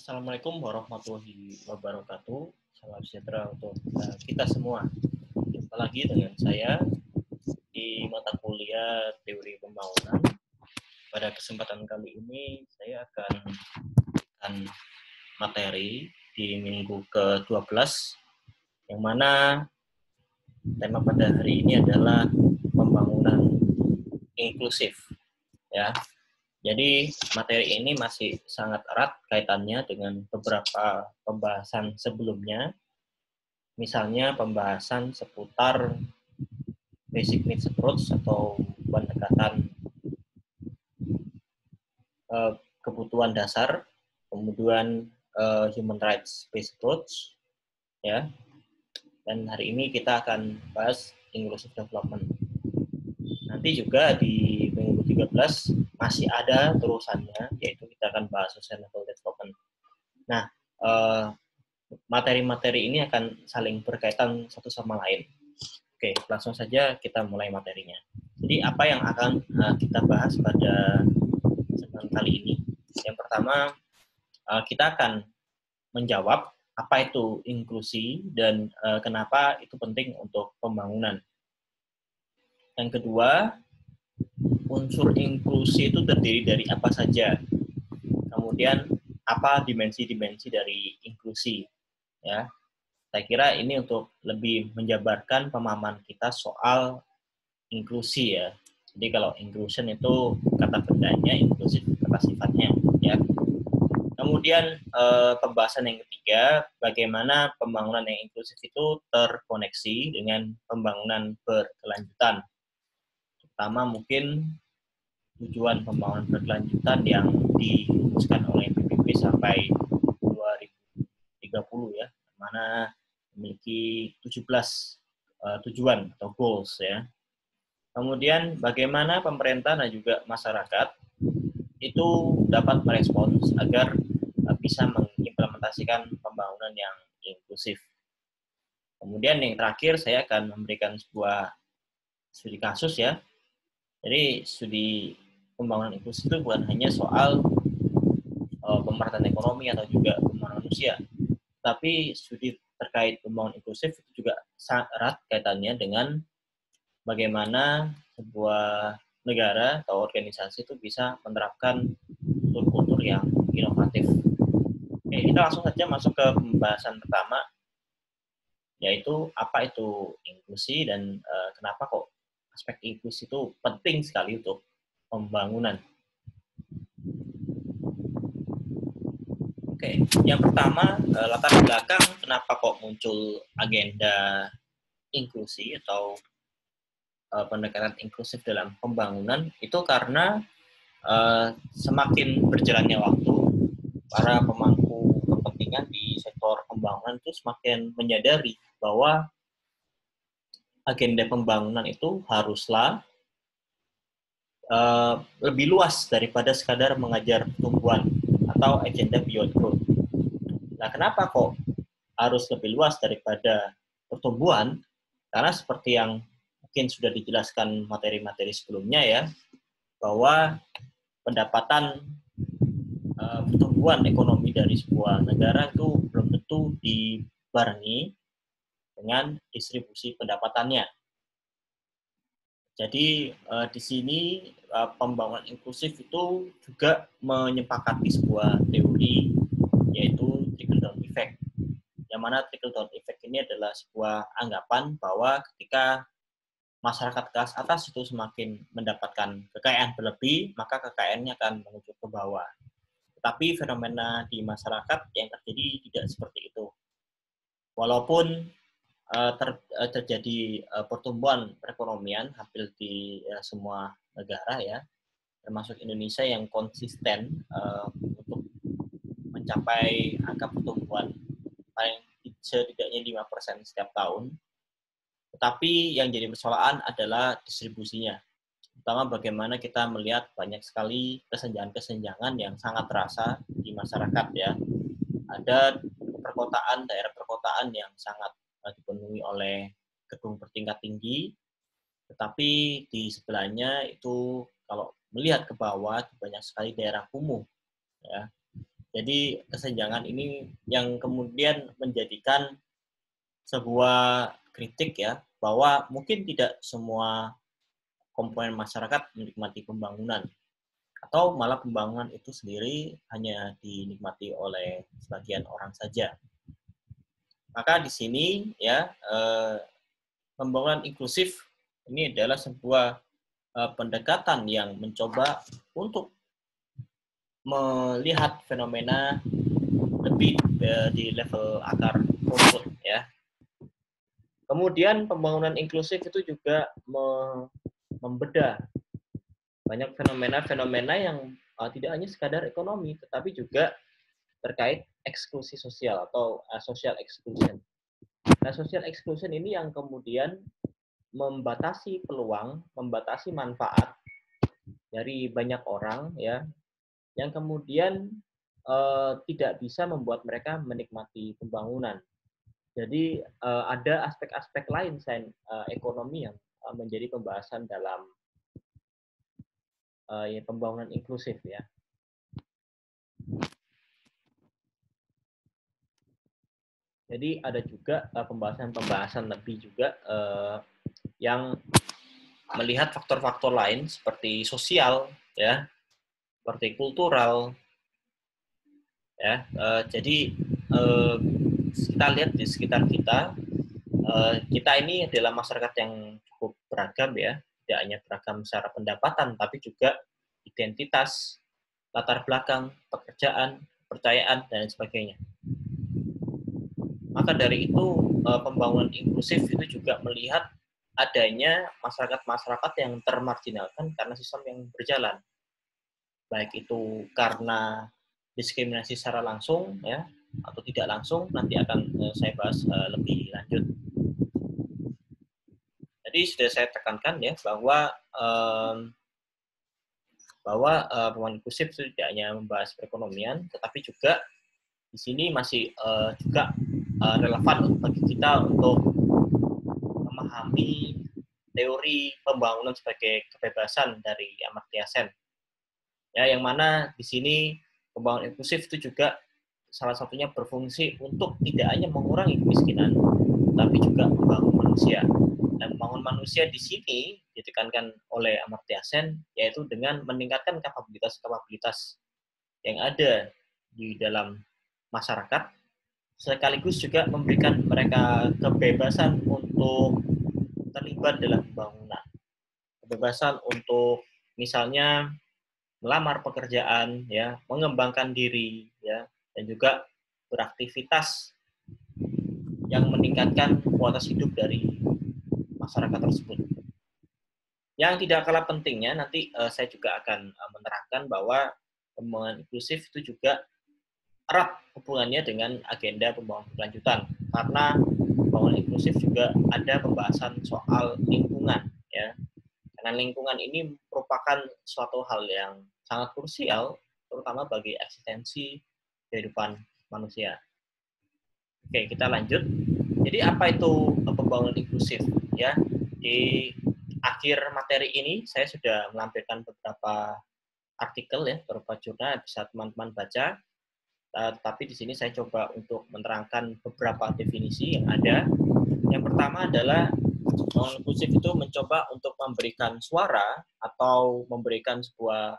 Assalamualaikum warahmatullahi wabarakatuh. Salam sejahtera untuk kita semua. Jumpa lagi dengan saya di mata kuliah Teori Pembangunan. Pada kesempatan kali ini saya akan memberikan materi di minggu ke-12 yang mana tema pada hari ini adalah pembangunan inklusif, ya. Jadi materi ini masih sangat erat kaitannya dengan beberapa pembahasan sebelumnya, misalnya pembahasan seputar basic needs approach atau pendekatan kebutuhan dasar, kemudian human rights based approach, ya. Dan hari ini kita akan bahas inclusive development. Nanti juga di minggu 13 masih ada terusannya, yaitu kita akan bahas sustainable development. Nah, materi-materi ini akan saling berkaitan satu sama lain. Oke, langsung saja kita mulai materinya. Jadi, apa yang akan kita bahas pada kesempatan kali ini? Yang pertama, kita akan menjawab apa itu inklusi dan kenapa itu penting untuk pembangunan. Yang kedua, unsur inklusi itu terdiri dari apa saja. Kemudian, apa dimensi-dimensi dari inklusi, ya. Saya kira ini untuk lebih menjabarkan pemahaman kita soal inklusi, ya. Jadi kalau inclusion itu kata bendanya, inklusif kata sifatnya, ya. Kemudian pembahasan yang ketiga, bagaimana pembangunan yang inklusif itu terkoneksi dengan pembangunan berkelanjutan. Terutama mungkin tujuan pembangunan berkelanjutan yang dirumuskan oleh PBB sampai 2030, ya, mana memiliki 17 tujuan atau goals, ya. Kemudian bagaimana pemerintah dan juga masyarakat itu dapat merespons agar bisa mengimplementasikan pembangunan yang inklusif. Kemudian yang terakhir saya akan memberikan sebuah studi kasus, ya. Jadi studi pembangunan inklusif itu bukan hanya soal pemerataan ekonomi atau juga pembangunan manusia, tapi studi terkait pembangunan inklusif itu juga sangat erat kaitannya dengan bagaimana sebuah negara atau organisasi itu bisa menerapkan kultur yang inovatif. Oke, kita langsung saja masuk ke pembahasan pertama, yaitu apa itu inklusi dan kenapa kok aspek inklusi itu penting sekali untuk pembangunan. Oke, yang pertama, latar belakang kenapa kok muncul agenda inklusi atau pendekatan inklusif dalam pembangunan itu karena semakin berjalannya waktu, para pemangku kepentingan di sektor pembangunan itu semakin menyadari bahwa agenda pembangunan itu haruslah lebih luas daripada sekadar mengajar pertumbuhan atau agenda beyond growth. Nah, kenapa kok harus lebih luas daripada pertumbuhan? Karena seperti yang mungkin sudah dijelaskan materi-materi sebelumnya, ya, bahwa pendapatan pertumbuhan ekonomi dari sebuah negara itu belum tentu dibarengi dengan distribusi pendapatannya. Jadi di sini pembangunan inklusif itu juga menyepakati sebuah teori, yaitu trickle down effect. Yang mana trickle down effect ini adalah sebuah anggapan bahwa ketika masyarakat kelas atas itu semakin mendapatkan kekayaan berlebih, maka kekayaannya akan menuju ke bawah. Tetapi fenomena di masyarakat yang terjadi tidak seperti itu. Walaupun terjadi pertumbuhan perekonomian hampir di semua negara, ya, termasuk Indonesia yang konsisten untuk mencapai angka pertumbuhan paling setidaknya 5% setiap tahun. Tetapi yang jadi persoalan adalah distribusinya. Terutama bagaimana kita melihat banyak sekali kesenjangan-kesenjangan yang sangat terasa di masyarakat, ya. Ada perkotaan, daerah perkotaan yang sangat dipenuhi oleh gedung bertingkat tinggi, tetapi di sebelahnya itu kalau melihat ke bawah banyak sekali daerah kumuh, ya. Jadi kesenjangan ini yang kemudian menjadikan sebuah kritik ya, bahwa mungkin tidak semua komponen masyarakat menikmati pembangunan, atau malah pembangunan itu sendiri hanya dinikmati oleh sebagian orang saja. Maka di sini ya pembangunan inklusif ini adalah sebuah pendekatan yang mencoba untuk melihat fenomena lebih di level akar rumput ya. Kemudian pembangunan inklusif itu juga membedah banyak fenomena-fenomena yang tidak hanya sekadar ekonomi, tetapi juga terkait eksklusi sosial atau social exclusion. Nah, social exclusion ini yang kemudian membatasi peluang, membatasi manfaat dari banyak orang ya, yang kemudian tidak bisa membuat mereka menikmati pembangunan. Jadi ada aspek-aspek lain selain ekonomi yang menjadi pembahasan dalam pembangunan inklusif ya. Jadi ada juga pembahasan-pembahasan lebih juga yang melihat faktor-faktor lain seperti sosial ya, seperti kultural ya. Jadi kita lihat di sekitar kita, kita ini adalah masyarakat yang cukup beragam ya, tidak hanya beragam secara pendapatan tapi juga identitas, latar belakang, pekerjaan, kepercayaan dan sebagainya. Maka dari itu pembangunan inklusif itu juga melihat adanya masyarakat-masyarakat yang termarginalkan karena sistem yang berjalan. Baik itu karena diskriminasi secara langsung ya atau tidak langsung, nanti akan saya bahas lebih lanjut. Jadi sudah saya tekankan ya bahwa pembangunan inklusif itu tidak hanya membahas perekonomian, tetapi juga di sini masih juga relevan bagi kita untuk memahami teori pembangunan sebagai kebebasan dari Amartya Sen. Ya, yang mana di sini pembangunan inklusif itu juga salah satunya berfungsi untuk tidak hanya mengurangi kemiskinan, tapi juga membangun manusia. Dan membangun manusia di sini ditekankan oleh Amartya Sen, yaitu dengan meningkatkan kapabilitas-kapabilitas yang ada di dalam masyarakat, sekaligus juga memberikan mereka kebebasan untuk terlibat dalam pembangunan. Kebebasan untuk misalnya melamar pekerjaan, ya, mengembangkan diri, ya, dan juga beraktivitas yang meningkatkan kualitas hidup dari masyarakat tersebut. Yang tidak kalah pentingnya, nanti saya juga akan menerangkan bahwa pembangunan inklusif itu juga erat hubungannya dengan agenda pembangunan berkelanjutan, karena pembangunan inklusif juga ada pembahasan soal lingkungan, ya. Karena lingkungan ini merupakan suatu hal yang sangat krusial, terutama bagi eksistensi kehidupan manusia. Oke, kita lanjut. Jadi apa itu pembangunan inklusif? Ya, di akhir materi ini saya sudah melampirkan beberapa artikel ya, beberapa jurnal bisa teman-teman baca. Tapi di sini saya coba untuk menerangkan beberapa definisi yang ada. Yang pertama adalah pembangunan inklusif itu mencoba untuk memberikan suara atau memberikan sebuah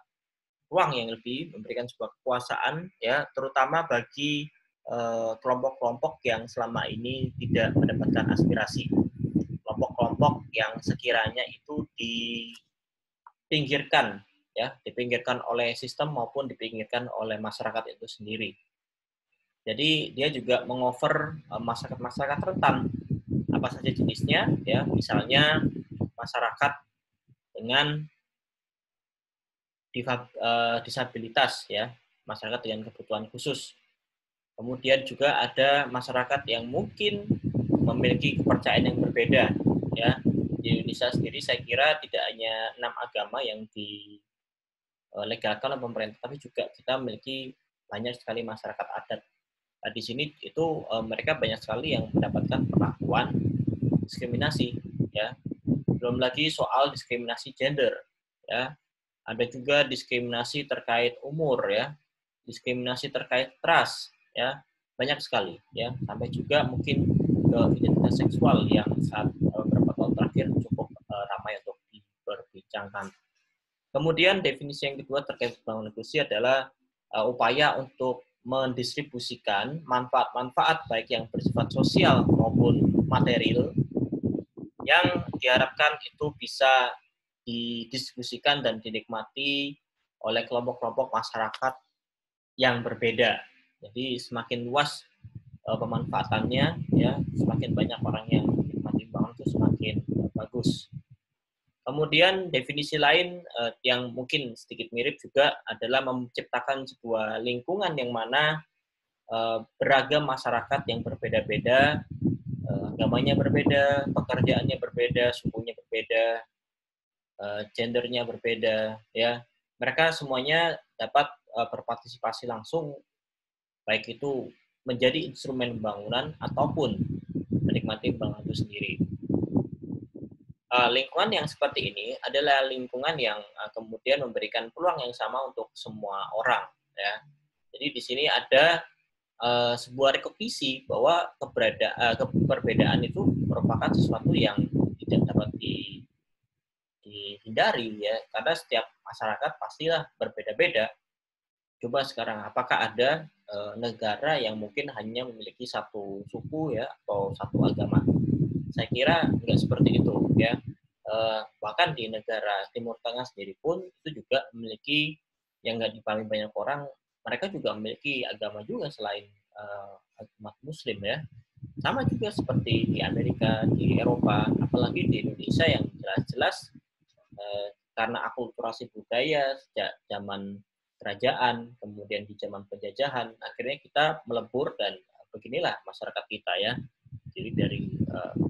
ruang yang lebih, memberikan sebuah kekuasaan ya, terutama bagi kelompok-kelompok yang selama ini tidak mendapatkan aspirasi. Kelompok-kelompok yang sekiranya itu dipinggirkan ya, dipinggirkan oleh sistem maupun dipinggirkan oleh masyarakat itu sendiri. Jadi dia juga mengover masyarakat-masyarakat rentan, apa saja jenisnya ya, misalnya masyarakat dengan disabilitas ya, masyarakat dengan kebutuhan khusus. Kemudian juga ada masyarakat yang mungkin memiliki kepercayaan yang berbeda ya. Di Indonesia sendiri saya kira tidak hanya 6 agama yang dilegalkan oleh pemerintah, tapi juga kita memiliki banyak sekali masyarakat adat. Nah, di sini itu mereka banyak sekali yang mendapatkan perlakuan diskriminasi ya. Belum lagi soal diskriminasi gender ya. Ada juga diskriminasi terkait umur ya. diskriminasi terkait ras, ya banyak sekali, ya sampai juga mungkin ke identitas seksual yang saat beberapa tahun terakhir cukup ramai untuk diperbincangkan. Kemudian definisi yang kedua terkait pembangunan inklusi adalah upaya untuk mendistribusikan manfaat-manfaat baik yang bersifat sosial maupun material yang diharapkan itu bisa didistribusikan dan dinikmati oleh kelompok-kelompok masyarakat yang berbeda. Jadi semakin luas pemanfaatannya, ya semakin banyak orang yang menikmati pembangunan itu semakin bagus. Kemudian definisi lain yang mungkin sedikit mirip juga adalah menciptakan sebuah lingkungan yang mana beragam masyarakat yang berbeda-beda, agamanya berbeda, pekerjaannya berbeda, sukunya berbeda, gendernya berbeda, ya mereka semuanya dapat berpartisipasi langsung, baik itu menjadi instrumen pembangunan ataupun menikmati pembangunan itu sendiri. Lingkungan yang seperti ini adalah lingkungan yang kemudian memberikan peluang yang sama untuk semua orang, ya. Jadi di sini ada sebuah rekognisi bahwa perbedaan itu merupakan sesuatu yang tidak dapat dihindari, ya, karena setiap masyarakat pastilah berbeda-beda. Coba sekarang, apakah ada negara yang mungkin hanya memiliki satu suku, ya, atau satu agama? Saya kira nggak seperti itu, ya. Bahkan di negara Timur Tengah sendiri pun itu juga memiliki yang nggak dipahami banyak orang. Mereka juga memiliki agama juga selain umat Muslim, ya. Sama juga seperti di Amerika, di Eropa, apalagi di Indonesia yang jelas-jelas karena akulturasi budaya sejak zaman kerajaan, kemudian di zaman penjajahan, akhirnya kita melebur dan beginilah masyarakat kita, ya. Jadi dari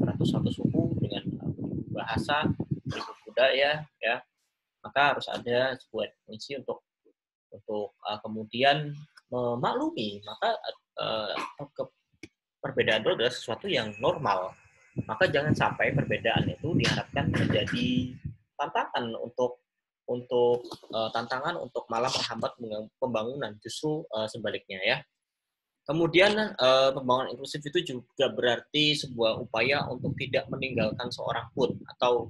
ratus-ratus suku dengan bahasa, budaya, ya, maka harus ada sebuah definisi untuk kemudian memaklumi, maka perbedaan itu adalah sesuatu yang normal. Maka jangan sampai perbedaan itu diharapkan menjadi tantangan untuk malah menghambat pembangunan, justru sebaliknya, ya. Kemudian pembangunan inklusif itu juga berarti sebuah upaya untuk tidak meninggalkan seorang pun atau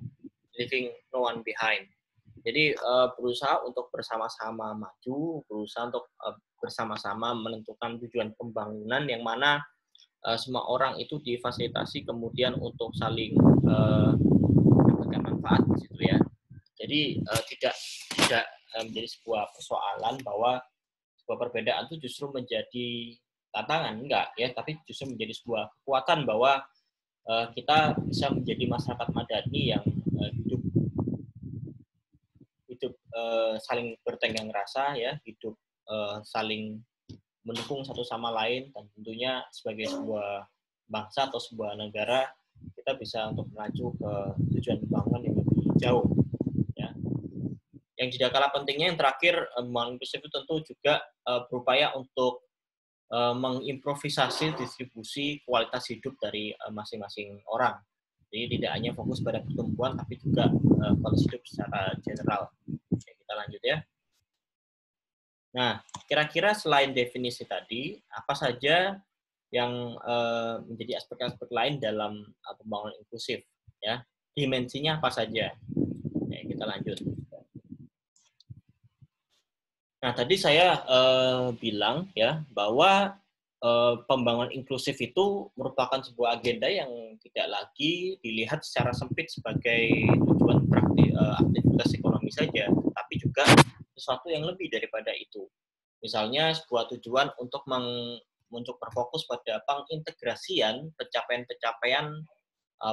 leaving no one behind. Jadi berusaha untuk bersama-sama maju, berusaha untuk bersama-sama menentukan tujuan pembangunan yang mana semua orang itu difasilitasi kemudian untuk saling mendapatkan manfaat di situ, ya. Jadi tidak menjadi sebuah persoalan bahwa sebuah perbedaan itu justru menjadi tantangan, enggak, ya, tapi justru menjadi sebuah kekuatan bahwa kita bisa menjadi masyarakat madani yang hidup saling bertenggang rasa, ya, hidup saling mendukung satu sama lain, dan tentunya sebagai sebuah bangsa atau sebuah negara kita bisa untuk melaju ke tujuan pembangunan yang lebih jauh, ya. Yang tidak kalah pentingnya yang terakhir, pembangunan inklusif itu tentu juga berupaya untuk mengimprovisasi distribusi kualitas hidup dari masing-masing orang. Jadi tidak hanya fokus pada pertumbuhan, tapi juga kualitas hidup secara general. Oke, kita lanjut, ya. Nah, kira-kira selain definisi tadi, apa saja yang menjadi aspek-aspek lain dalam pembangunan inklusif, ya? Dimensinya apa saja? Oke, kita lanjut. Nah, tadi saya bilang, ya, bahwa pembangunan inklusif itu merupakan sebuah agenda yang tidak lagi dilihat secara sempit sebagai tujuan aktivitas ekonomi saja, tapi juga sesuatu yang lebih daripada itu. Misalnya sebuah tujuan untuk berfokus pada pengintegrasian pencapaian-pencapaian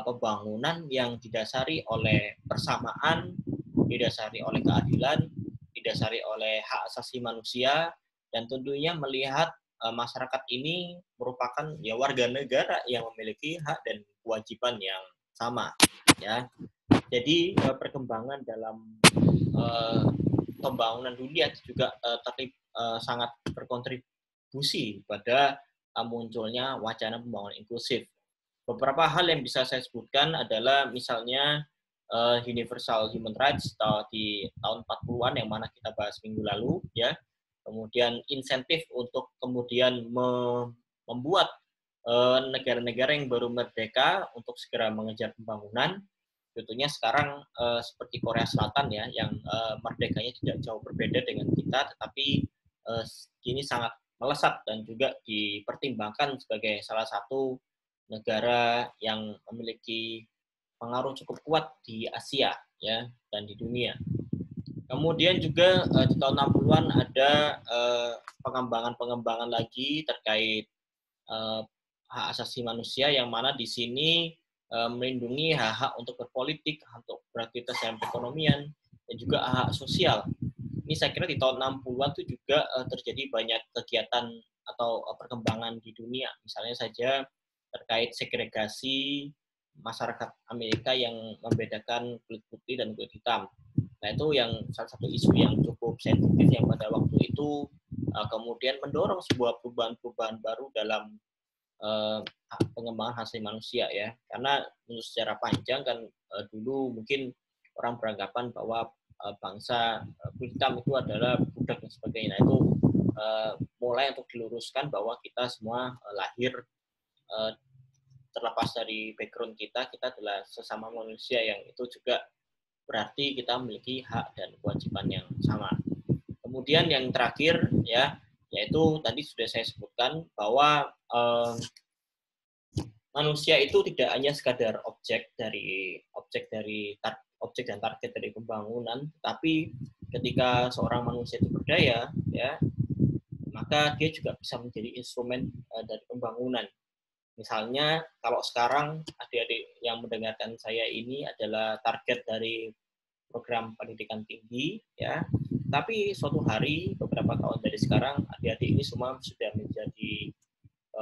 pembangunan yang didasari oleh persamaan, didasari oleh keadilan, didasari oleh hak asasi manusia, dan tentunya melihat masyarakat ini merupakan, ya, warga negara yang memiliki hak dan kewajiban yang sama, ya. Jadi perkembangan dalam pembangunan dunia juga sangat berkontribusi pada munculnya wacana pembangunan inklusif. Beberapa hal yang bisa saya sebutkan adalah misalnya Universal Human Rights di tahun 40-an yang mana kita bahas minggu lalu, ya. kemudian insentif untuk kemudian membuat negara-negara yang baru merdeka untuk segera mengejar pembangunan. Tentunya sekarang seperti Korea Selatan ya, yang merdekanya tidak jauh berbeda dengan kita, tetapi kini sangat melesat dan juga dipertimbangkan sebagai salah satu negara yang memiliki pengaruh cukup kuat di Asia ya dan di dunia. Kemudian juga di tahun 60-an ada pengembangan lagi terkait hak asasi manusia, yang mana di sini melindungi hak-hak untuk berpolitik, untuk beraktivitas dalam perekonomian, dan juga hak sosial. Ini saya kira di tahun 60-an itu juga terjadi banyak kegiatan atau perkembangan di dunia. Misalnya saja terkait segregasi masyarakat Amerika yang membedakan kulit putih dan kulit hitam. Nah, itu yang salah satu isu yang cukup sensitif yang pada waktu itu kemudian mendorong sebuah perubahan-perubahan baru dalam pengembangan hak asasi manusia ya. Karena menurut secara panjang kan dulu mungkin orang beranggapan bahwa bangsa kulit hitam itu adalah budak dan sebagainya. Nah, itu mulai untuk diluruskan bahwa kita semua lahir terlepas dari background kita adalah sesama manusia, yang itu juga berarti kita memiliki hak dan kewajiban yang sama. Kemudian yang terakhir ya, yaitu tadi sudah saya sebutkan bahwa manusia itu tidak hanya sekadar objek dan target dari pembangunan, tetapi ketika seorang manusia itu berdaya ya, maka dia juga bisa menjadi instrumen dari pembangunan. Misalnya kalau sekarang adik-adik yang mendengarkan saya ini adalah target dari program pendidikan tinggi ya, tapi suatu hari beberapa tahun dari sekarang adik-adik ini semua sudah menjadi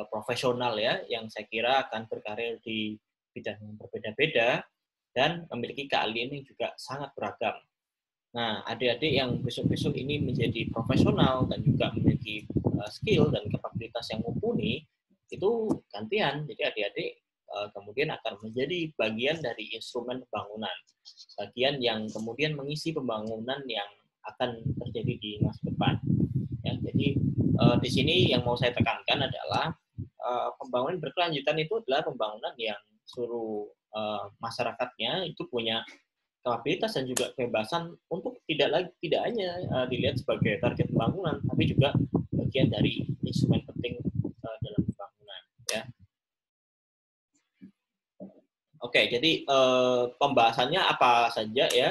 profesional ya, yang saya kira akan berkarir di bidang yang berbeda-beda dan memiliki keahlian yang juga sangat beragam. Nah, adik-adik yang besok-besok ini menjadi profesional dan juga memiliki skill dan kapabilitas yang mumpuni, itu gantian. Jadi adik-adik kemudian akan menjadi bagian dari instrumen pembangunan. Bagian yang kemudian mengisi pembangunan yang akan terjadi di masa depan. Ya, jadi di sini yang mau saya tekankan adalah pembangunan berkelanjutan itu adalah pembangunan yang seluruh masyarakatnya itu punya kapabilitas dan juga kebebasan untuk tidak hanya dilihat sebagai target pembangunan, tapi juga bagian dari instrumen penting dalam pembangunan. Ya. Oke, jadi pembahasannya apa saja ya?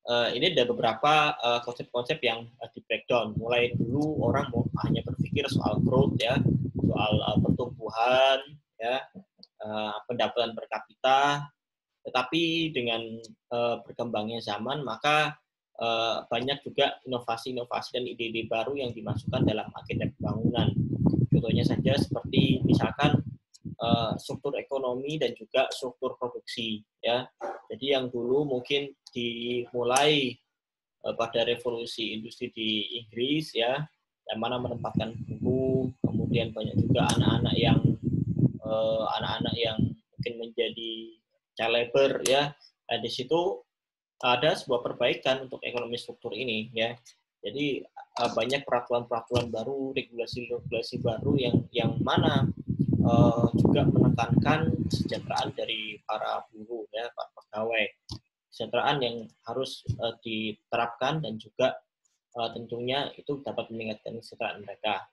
Ini ada beberapa konsep-konsep yang di breakdown. Mulai dulu orang hanya berpikir soal growth ya, soal pertumbuhan ya, pendapatan per kapita. Tetapi dengan berkembangnya zaman, maka banyak juga inovasi-inovasi dan ide-ide baru yang dimasukkan dalam agenda pembangunan. Contohnya saja seperti misalkan struktur ekonomi dan juga struktur produksi ya. Jadi yang dulu mungkin dimulai pada revolusi industri di Inggris ya, yang mana menempatkan buruh, kemudian banyak juga anak-anak yang mungkin menjadi child labor ya. Nah, di situ ada sebuah perbaikan untuk ekonomi struktur ini ya. Jadi banyak peraturan-peraturan baru, regulasi-regulasi baru yang mana juga menekankan kesejahteraan dari para buruh ya, para pegawai. Kesejahteraan yang harus diterapkan dan juga tentunya itu dapat meningkatkan kesejahteraan mereka.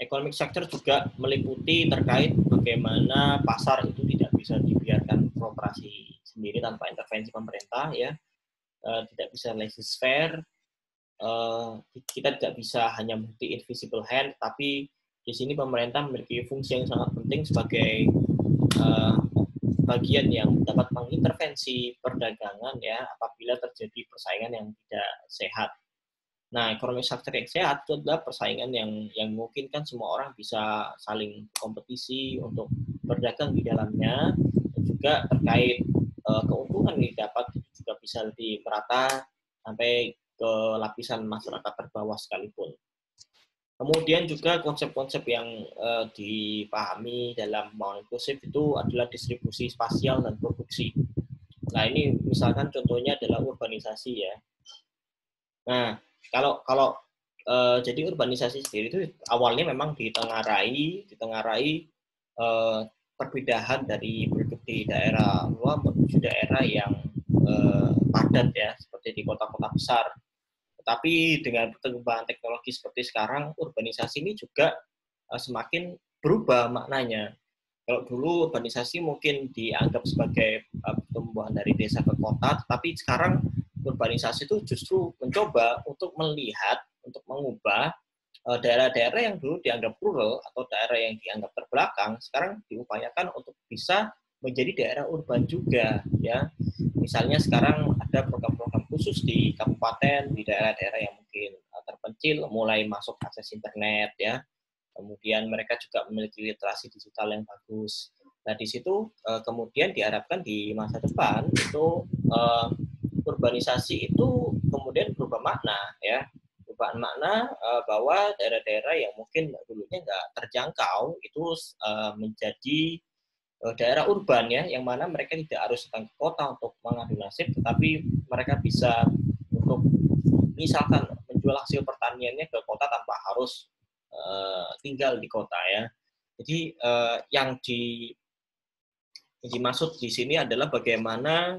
Economic sector juga meliputi terkait bagaimana pasar itu tidak bisa dibiarkan beroperasi sendiri tanpa intervensi pemerintah ya, tidak bisa laissez-faire, kita tidak bisa hanya memiliki invisible hand, tapi di sini pemerintah memiliki fungsi yang sangat penting sebagai bagian yang dapat mengintervensi perdagangan ya apabila terjadi persaingan yang tidak sehat. Nah, ekonomi sektor yang sehat itu adalah persaingan yang memungkinkan semua orang bisa saling kompetisi untuk berdagang di dalamnya, dan juga terkait keuntungan yang didapat juga bisa lebih merata sampai ke lapisan masyarakat terbawah sekalipun. Kemudian juga konsep-konsep yang dipahami dalam pembangunan inklusif itu adalah distribusi spasial dan produksi. Nah, ini misalkan contohnya adalah urbanisasi ya. Nah, kalau jadi urbanisasi sendiri itu awalnya memang ditengarai perbedaan dari penduduk di daerah luar menuju daerah yang padat ya, seperti di kota-kota besar. Tetapi dengan perkembangan teknologi seperti sekarang, urbanisasi ini juga semakin berubah maknanya. Kalau dulu urbanisasi mungkin dianggap sebagai pertumbuhan dari desa ke kota, tetapi sekarang urbanisasi itu justru mencoba untuk melihat, untuk mengubah daerah-daerah yang dulu dianggap rural atau daerah yang dianggap terbelakang, sekarang diupayakan untuk bisa menjadi daerah urban juga, ya. Misalnya sekarang ada program-program khusus di kabupaten, di daerah-daerah yang mungkin terpencil, mulai masuk akses internet, ya. Kemudian mereka juga memiliki literasi digital yang bagus. Nah, di situ kemudian diharapkan di masa depan itu urbanisasi itu kemudian berubah makna, ya. Berubah makna bahwa daerah-daerah yang mungkin dulunya nggak terjangkau itu menjadi daerah urban, ya, yang mana mereka tidak harus datang ke kota untuk mengadu nasib, tetapi mereka bisa untuk misalkan menjual hasil pertaniannya ke kota tanpa harus tinggal di kota, ya. Jadi yang dimaksud di sini adalah bagaimana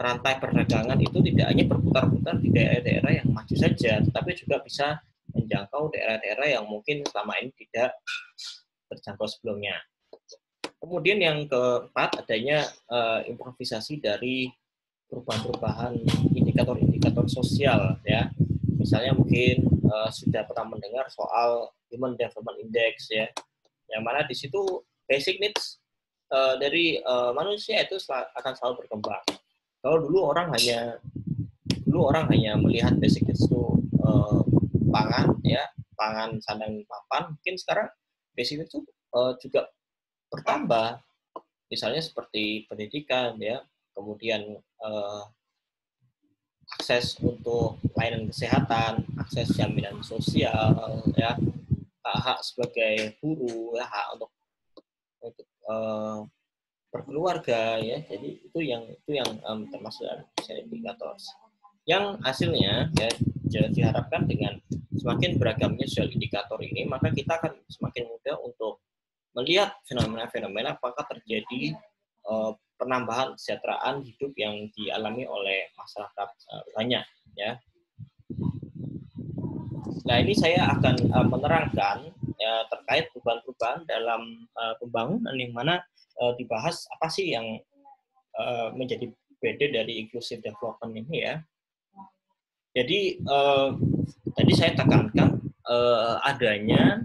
rantai perdagangan itu tidak hanya berputar-putar di daerah-daerah yang maju saja, tetapi juga bisa menjangkau daerah-daerah yang mungkin selama ini tidak terjangkau sebelumnya. Kemudian yang keempat, adanya improvisasi dari perubahan-perubahan indikator-indikator sosial, ya. Misalnya mungkin sudah pernah mendengar soal Human Development Index, ya, yang mana di situ basic needs dari manusia itu akan selalu berkembang. Kalau dulu orang hanya melihat basic needs itu pangan, ya, pangan, sandang, papan, mungkin sekarang basic needs itu juga bertambah. Misalnya seperti pendidikan, ya, kemudian akses untuk layanan kesehatan, akses jaminan sosial, ya, hak sebagai buruh, ya, hak untuk berkeluarga, ya. Jadi itu yang termasuk dalam indikator. Yang hasilnya, ya, diharapkan dengan semakin beragamnya sosial indikator ini, maka kita akan semakin mudah untuk melihat fenomena-fenomena apakah terjadi penambahan kesejahteraan hidup yang dialami oleh masyarakat banyak, ya. Nah, ini saya akan menerangkan ya, terkait perubahan-perubahan dalam pembangunan yang mana dibahas apa sih yang menjadi beda dari inclusive development ini, ya. Jadi tadi saya tekankan adanya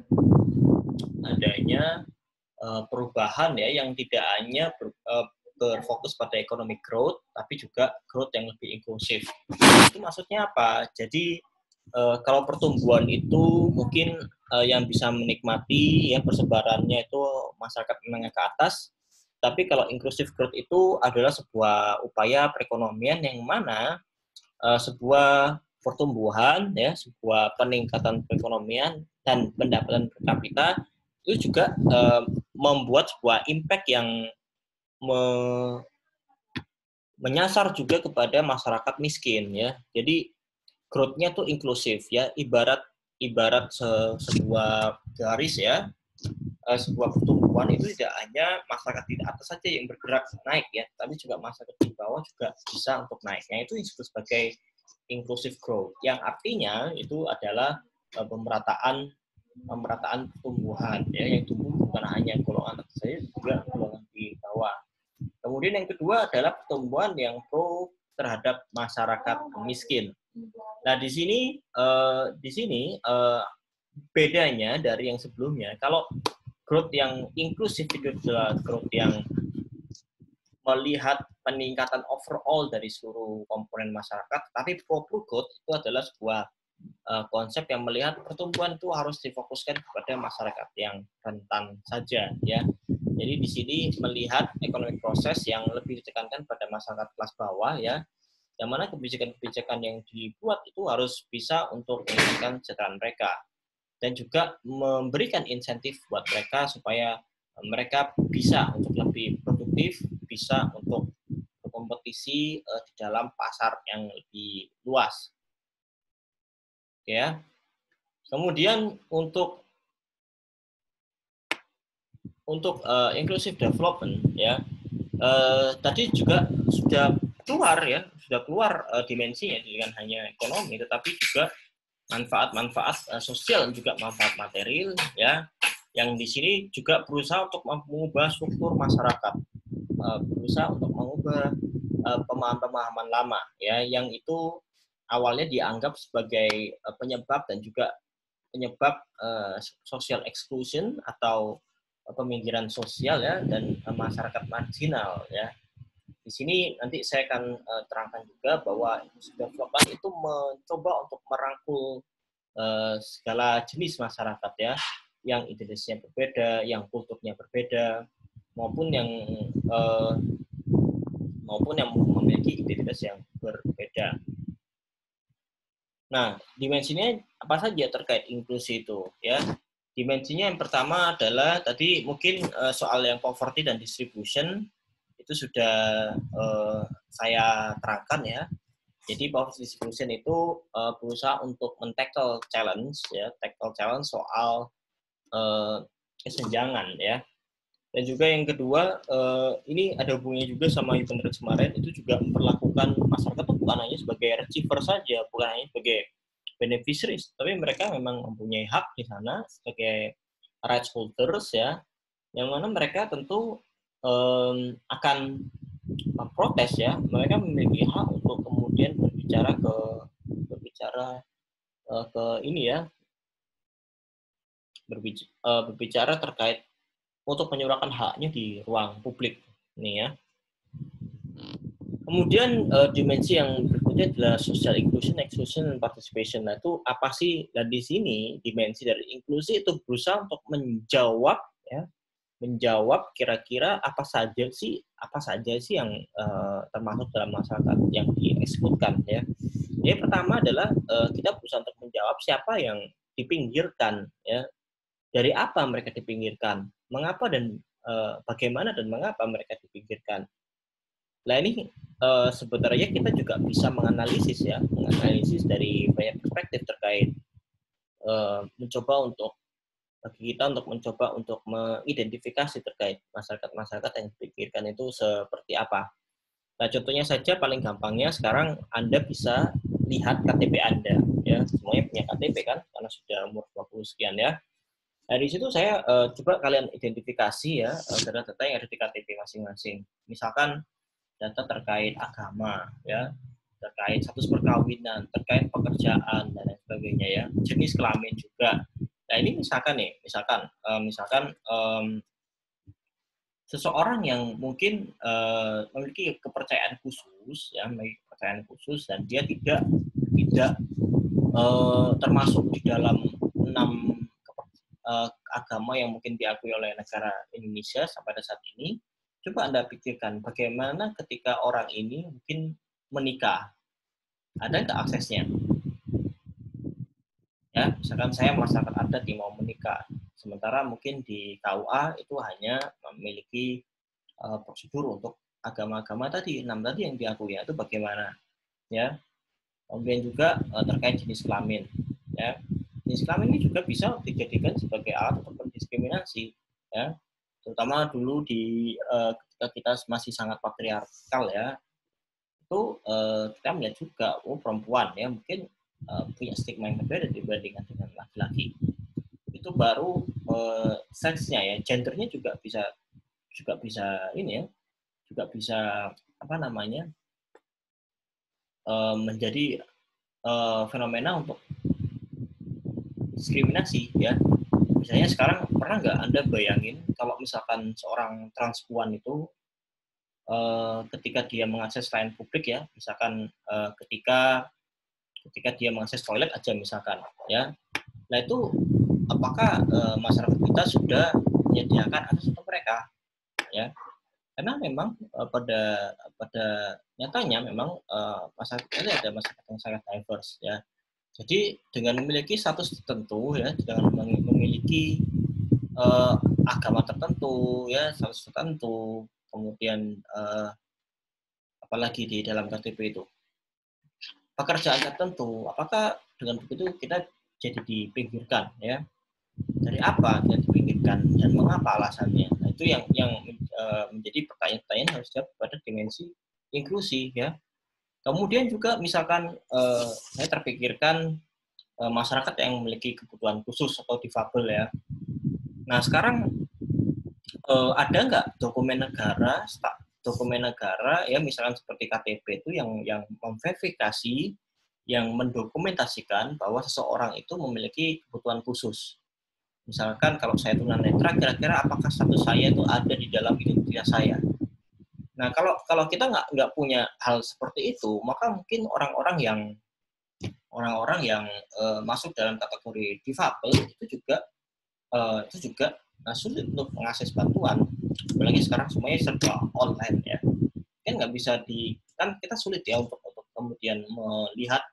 perubahan, ya, yang tidak hanya berfokus pada economic growth, tapi juga growth yang lebih inklusif. Itu maksudnya apa? Jadi kalau pertumbuhan itu mungkin yang bisa menikmati, ya, persebarannya itu masyarakat menengah ke atas, tapi kalau inclusive growth itu adalah sebuah upaya perekonomian yang mana sebuah pertumbuhan, ya, sebuah peningkatan perekonomian dan pendapatan per kapita itu juga membuat sebuah impact yang menyasar juga kepada masyarakat miskin, ya. Jadi growth-nya tuh inklusif, ya, ibarat sebuah garis, ya, sebuah pertumbuhan itu tidak hanya masyarakat di atas saja yang bergerak naik, ya, tapi juga masyarakat di bawah juga bisa untuk naiknya. Itu disebut sebagai inclusive growth, yang artinya itu adalah pemerataan pertumbuhan, ya, yang tumbuh bukan hanya golongan atas saja, juga golongan di bawah. Kemudian yang kedua adalah pertumbuhan yang pro terhadap masyarakat miskin. Nah, di sini bedanya dari yang sebelumnya. Kalau growth yang inklusif itu adalah growth yang melihat peningkatan overall dari seluruh komponen masyarakat, tapi pro growth itu adalah sebuah konsep yang melihat pertumbuhan itu harus difokuskan kepada masyarakat yang rentan saja, ya. Jadi di sini melihat economic process yang lebih ditekankan pada masyarakat kelas bawah, ya, yang mana kebijakan-kebijakan yang dibuat itu harus bisa untuk meningkatkan kesejahteraan mereka dan juga memberikan insentif buat mereka supaya mereka bisa untuk lebih produktif, bisa untuk berkompetisi di dalam pasar yang lebih luas. Ya. Kemudian untuk inclusive development ya, tadi juga sudah keluar dimensinya dengan hanya ekonomi, tetapi juga manfaat-manfaat sosial dan juga manfaat material ya, yang di sini juga berusaha untuk mengubah struktur masyarakat, berusaha untuk mengubah pemahaman-pemahaman lama ya, yang itu awalnya dianggap sebagai penyebab dan juga penyebab social exclusion atau peminggiran sosial ya, dan masyarakat marginal ya. Di sini nanti saya akan terangkan juga bahwa development itu mencoba untuk merangkul segala jenis masyarakat ya, yang identitasnya berbeda, yang kulturnya berbeda, maupun yang uh, memiliki identitas yang berbeda. Nah, dimensinya apa saja terkait inklusi itu ya? Dimensinya yang pertama adalah tadi mungkin soal yang poverty dan distribution itu sudah saya terangkan ya. Jadi poverty distribution itu berusaha untuk men-tackle challenge ya, tackle challenge soal kesenjangan ya. Dan juga yang kedua, ini ada hubungannya juga sama event kemarin, itu juga memperlakukan masyarakat itu bukan hanya sebagai receiver saja, bukan hanya sebagai beneficiaries, tapi mereka memang mempunyai hak di sana sebagai rights holders ya, yang mana mereka tentu akan protes ya, mereka memiliki hak untuk kemudian berbicara ke ini ya, berbicara terkait untuk menyuarakan haknya di ruang publik nih ya. Kemudian dimensi yang berikutnya adalah social inclusion, exclusion, and participation. Nah itu apa sih? Dan di sini dimensi dari inklusi itu berusaha untuk menjawab ya, menjawab kira-kira apa saja sih yang termasuk dalam masyarakat yang diekskludkan ya. Jadi pertama adalah kita berusaha untuk menjawab siapa yang dipinggirkan ya. Dari apa mereka dipinggirkan? Mengapa dan bagaimana dan mengapa mereka dipinggirkan? Nah ini sebenarnya kita juga bisa menganalisis dari banyak perspektif terkait mencoba untuk bagi kita untuk mencoba untuk mengidentifikasi terkait masyarakat-masyarakat yang dipikirkan itu seperti apa. Nah contohnya saja paling gampangnya sekarang Anda bisa lihat KTP Anda ya, semuanya punya KTP kan karena sudah umur 20 sekian ya. Nah di situ saya coba kalian identifikasi ya data-data yang ada di KTP masing-masing. Misalkan data terkait agama, ya, terkait status perkawinan, terkait pekerjaan dan lain sebagainya ya, jenis kelamin juga. Nah ini misalkan seseorang yang mungkin memiliki kepercayaan khusus, ya, memiliki kepercayaan khusus dan dia tidak termasuk di dalam 6 agama yang mungkin diakui oleh negara Indonesia pada saat ini. Coba Anda pikirkan bagaimana ketika orang ini mungkin menikah, ada nggak aksesnya? Ya, misalkan saya masyarakat adat yang mau menikah, sementara mungkin di KUA itu hanya memiliki prosedur untuk agama-agama tadi, 6 tadi yang diakui, itu bagaimana? Ya, kemudian juga terkait jenis kelamin, ya. Jenis kelamin ini juga bisa dijadikan sebagai alat untuk berdiskriminasi, ya. Terutama dulu ketika kita masih sangat patriarkal ya, itu kita melihat juga perempuan ya mungkin punya stigma yang berbeda dibandingkan dengan laki-laki. Itu baru seksnya ya, gendernya juga bisa ini ya, juga bisa apa namanya menjadi fenomena untuk diskriminasi ya. Misalnya sekarang pernah nggak Anda bayangin kalau misalkan seorang transpuan itu ketika dia mengakses layanan publik ya, misalkan ketika dia mengakses toilet aja misalkan ya. Nah itu apakah masyarakat kita sudah menyediakan akses untuk mereka ya? Karena memang pada nyatanya memang masyarakat kita ada masyarakat yang sangat diverse ya. Jadi dengan memiliki status tertentu ya, dengan memiliki agama tertentu ya, status tertentu, kemudian apalagi di dalam KTP itu pekerjaan tertentu, apakah dengan begitu kita jadi dipinggirkan ya. Dari apa dia dipinggirkan dan mengapa alasannya? Nah, itu yang menjadi pertanyaan-pertanyaan harus jawab pada dimensi inklusi ya. Kemudian juga misalkan saya terpikirkan masyarakat yang memiliki kebutuhan khusus atau difabel ya. Nah sekarang ada nggak dokumen negara ya misalkan seperti KTP itu yang memverifikasi, yang mendokumentasikan bahwa seseorang itu memiliki kebutuhan khusus. Misalkan kalau saya tunanetra, kira-kira apakah status saya itu ada di dalam identitas saya. Nah kalau kita nggak punya hal seperti itu, maka mungkin orang-orang yang masuk dalam kategori difabel itu juga sulit untuk mengakses bantuan. Apalagi sekarang semuanya serba online ya. Kan nggak bisa kan kita sulit ya untuk kemudian melihat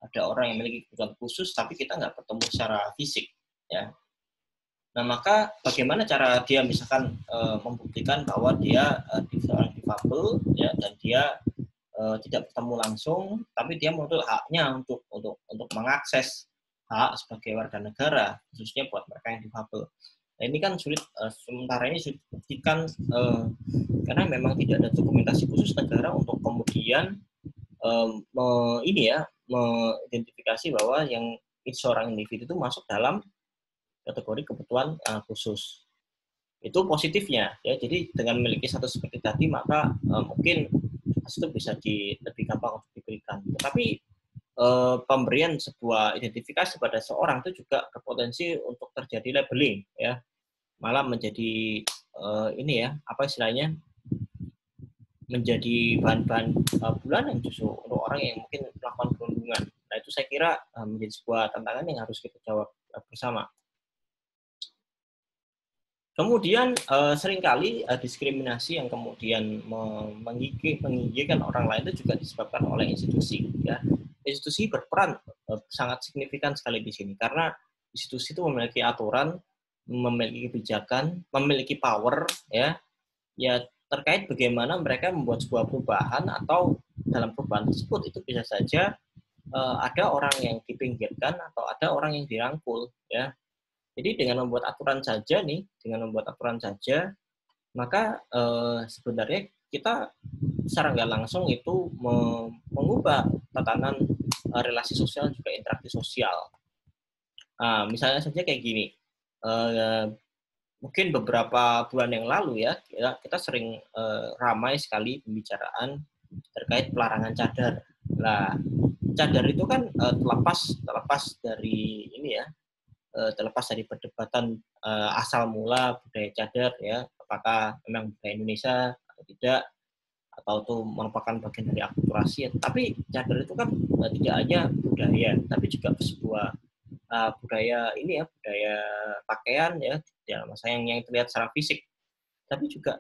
ada orang yang memiliki kebutuhan khusus tapi kita nggak ketemu secara fisik ya. Nah maka bagaimana cara dia misalkan membuktikan bahwa dia seorang difabel ya dan dia tidak bertemu langsung tapi dia menuntut haknya untuk mengakses hak sebagai warga negara khususnya buat mereka yang difabel. Nah ini kan sulit sementara ini sulit dibuktikan karena memang tidak ada dokumentasi khusus negara untuk kemudian mengidentifikasi bahwa yang seorang individu itu masuk dalam kategori kebutuhan khusus. Itu positifnya ya. Jadi dengan memiliki satu seperti tadi maka mungkin itu bisa lebih gampang untuk diberikan. Tetapi pemberian sebuah identifikasi pada seorang itu juga berpotensi untuk terjadi labeling ya. Malah menjadi apa istilahnya? Menjadi bahan-bahan bulanan justru untuk orang yang mungkin melakukan perundungan. Nah, itu saya kira menjadi sebuah tantangan yang harus kita jawab bersama. Kemudian seringkali diskriminasi yang kemudian menggigitkan orang lain itu juga disebabkan oleh institusi. Ya. Institusi berperan sangat signifikan sekali di sini karena institusi itu memiliki aturan, memiliki kebijakan, memiliki power, ya terkait bagaimana mereka membuat sebuah perubahan atau dalam perubahan tersebut itu bisa saja ada orang yang dipinggirkan atau ada orang yang dirangkul, ya. Jadi dengan membuat aturan saja maka sebenarnya kita secara nggak langsung itu mengubah tatanan relasi sosial juga interaksi sosial. Misalnya saja kayak gini, mungkin beberapa bulan yang lalu ya kita sering ramai sekali pembicaraan terkait pelarangan cadar. Nah, cadar itu kan terlepas dari ini ya. Terlepas dari perdebatan asal mula budaya cadar ya, apakah memang budaya Indonesia atau tidak, atau itu merupakan bagian dari akulturasi ya. Tapi cadar itu kan tidak hanya budaya, tapi juga sebuah budaya pakaian ya, dalam masa yang terlihat secara fisik. Tapi juga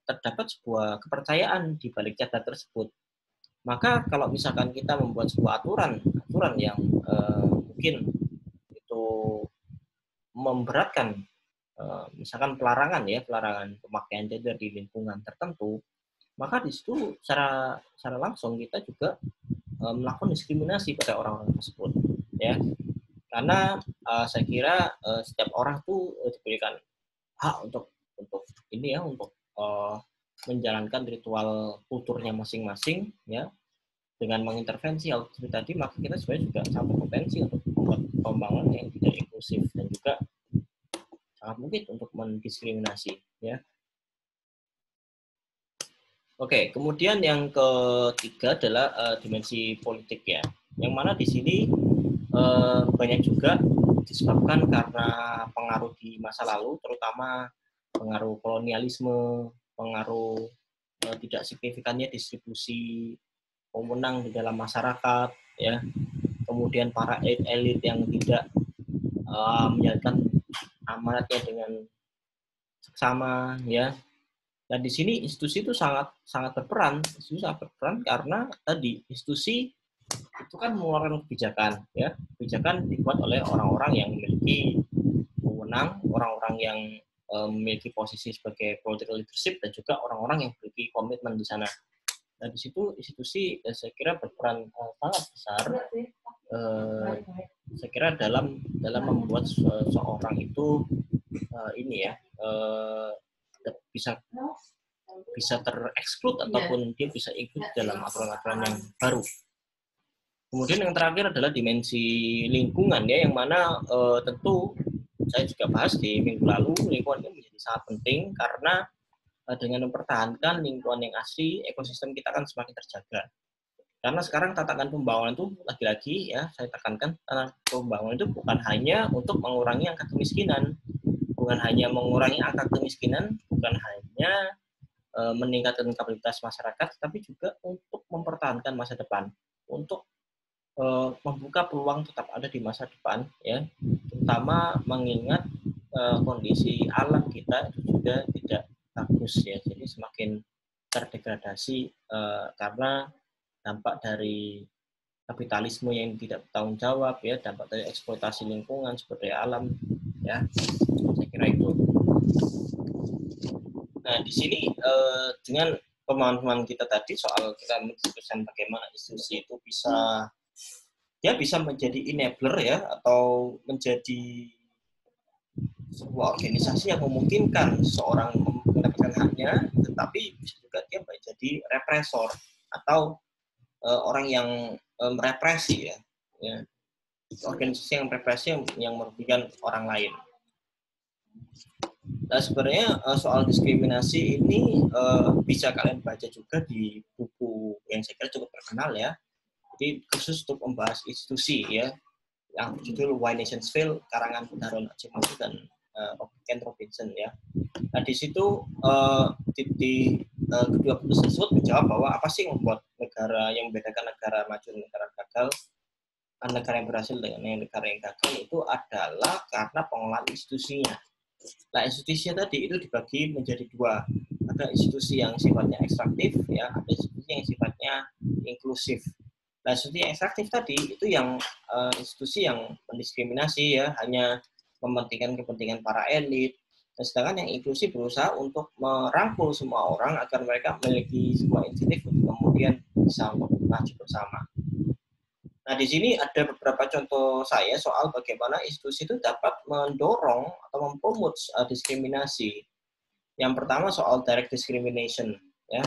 terdapat sebuah kepercayaan di balik cadar tersebut. Maka kalau misalkan kita membuat sebuah aturan yang mungkin itu memberatkan misalkan pelarangan pemakaian cadar di lingkungan tertentu, maka di situ secara langsung kita juga melakukan diskriminasi pada orang-orang tersebut, ya. Karena saya kira setiap orang tuh diberikan hak untuk menjalankan ritual kulturnya masing-masing, ya. Dengan mengintervensi hal seperti tadi, maka kita sebenarnya juga sangat berpotensi untuk membuat pembangunan yang tidak inklusif dan juga sangat mungkin untuk mendiskriminasi, ya. Oke, kemudian yang ketiga adalah dimensi politik ya, yang mana di sini banyak juga disebabkan karena pengaruh di masa lalu, terutama pengaruh kolonialisme, pengaruh tidak signifikannya distribusi pemenang di dalam masyarakat, ya. Kemudian para elit yang tidak menjalankan amanatnya dengan seksama, ya. Dan di sini institusi itu sangat berperan. Institusi sangat berperan karena tadi institusi itu kan mengeluarkan kebijakan, ya. Kebijakan dibuat oleh orang-orang yang memiliki wewenang, orang-orang yang memiliki posisi sebagai political leadership dan juga orang-orang yang memiliki komitmen di sana. Nah, di situ institusi saya kira berperan sangat besar saya kira dalam membuat seorang itu ini ya bisa tereksklud ataupun dia bisa ikut dalam aturan-aturan yang baru. Kemudian yang terakhir adalah dimensi lingkungan ya, yang mana tentu saya juga bahas di minggu lalu, lingkungan ini menjadi sangat penting karena dengan mempertahankan lingkungan yang asli, ekosistem kita akan semakin terjaga. Karena sekarang tantangan pembangunan itu lagi-lagi ya saya tekankan, tantangan pembangunan itu bukan hanya untuk mengurangi angka kemiskinan, bukan hanya mengurangi angka kemiskinan, bukan hanya meningkatkan kapasitas masyarakat, tapi juga untuk mempertahankan masa depan, untuk membuka peluang tetap ada di masa depan, ya, terutama mengingat kondisi alam kita itu juga tidak bagus ya, jadi semakin terdegradasi karena dampak dari kapitalisme yang tidak bertanggung jawab ya, dampak dari eksploitasi lingkungan seperti alam ya, saya kira itu. Nah di sini dengan pemahaman kita tadi soal kita mendiskusikan bagaimana institusi itu bisa menjadi enabler ya, atau menjadi sebuah organisasi yang memungkinkan seorang mendapatkan haknya, tetapi bisa juga dia menjadi represor atau orang yang merepresi ya, organisasi yang represi yang merugikan orang lain. Nah sebenarnya soal diskriminasi ini bisa kalian baca juga di buku yang saya kira cukup terkenal ya, jadi khusus untuk membahas institusi ya, yang berjudul Why Nations Fail, karangan Daron Acemoglu dan Ken Robinson ya. Nah di situ kedua penulis tersebut menjawab bahwa apa sih yang membuat negara, yang membedakan negara maju dan negara gagal, negara yang berhasil dengan negara yang gagal itu adalah karena pengelolaan institusinya. Nah institusinya tadi itu dibagi menjadi dua, ada institusi yang sifatnya ekstraktif ya, ada institusi yang sifatnya inklusif. Nah, institusi yang ekstraktif tadi itu yang institusi yang mendiskriminasi ya, hanya mementingkan kepentingan para elit. Dan sedangkan yang inklusif berusaha untuk merangkul semua orang agar mereka memiliki sebuah inisiatif untuk kemudian bisa maju bersama. Nah, di sini ada beberapa contoh saya soal bagaimana institusi itu dapat mendorong atau mempromot diskriminasi. Yang pertama soal direct discrimination ya.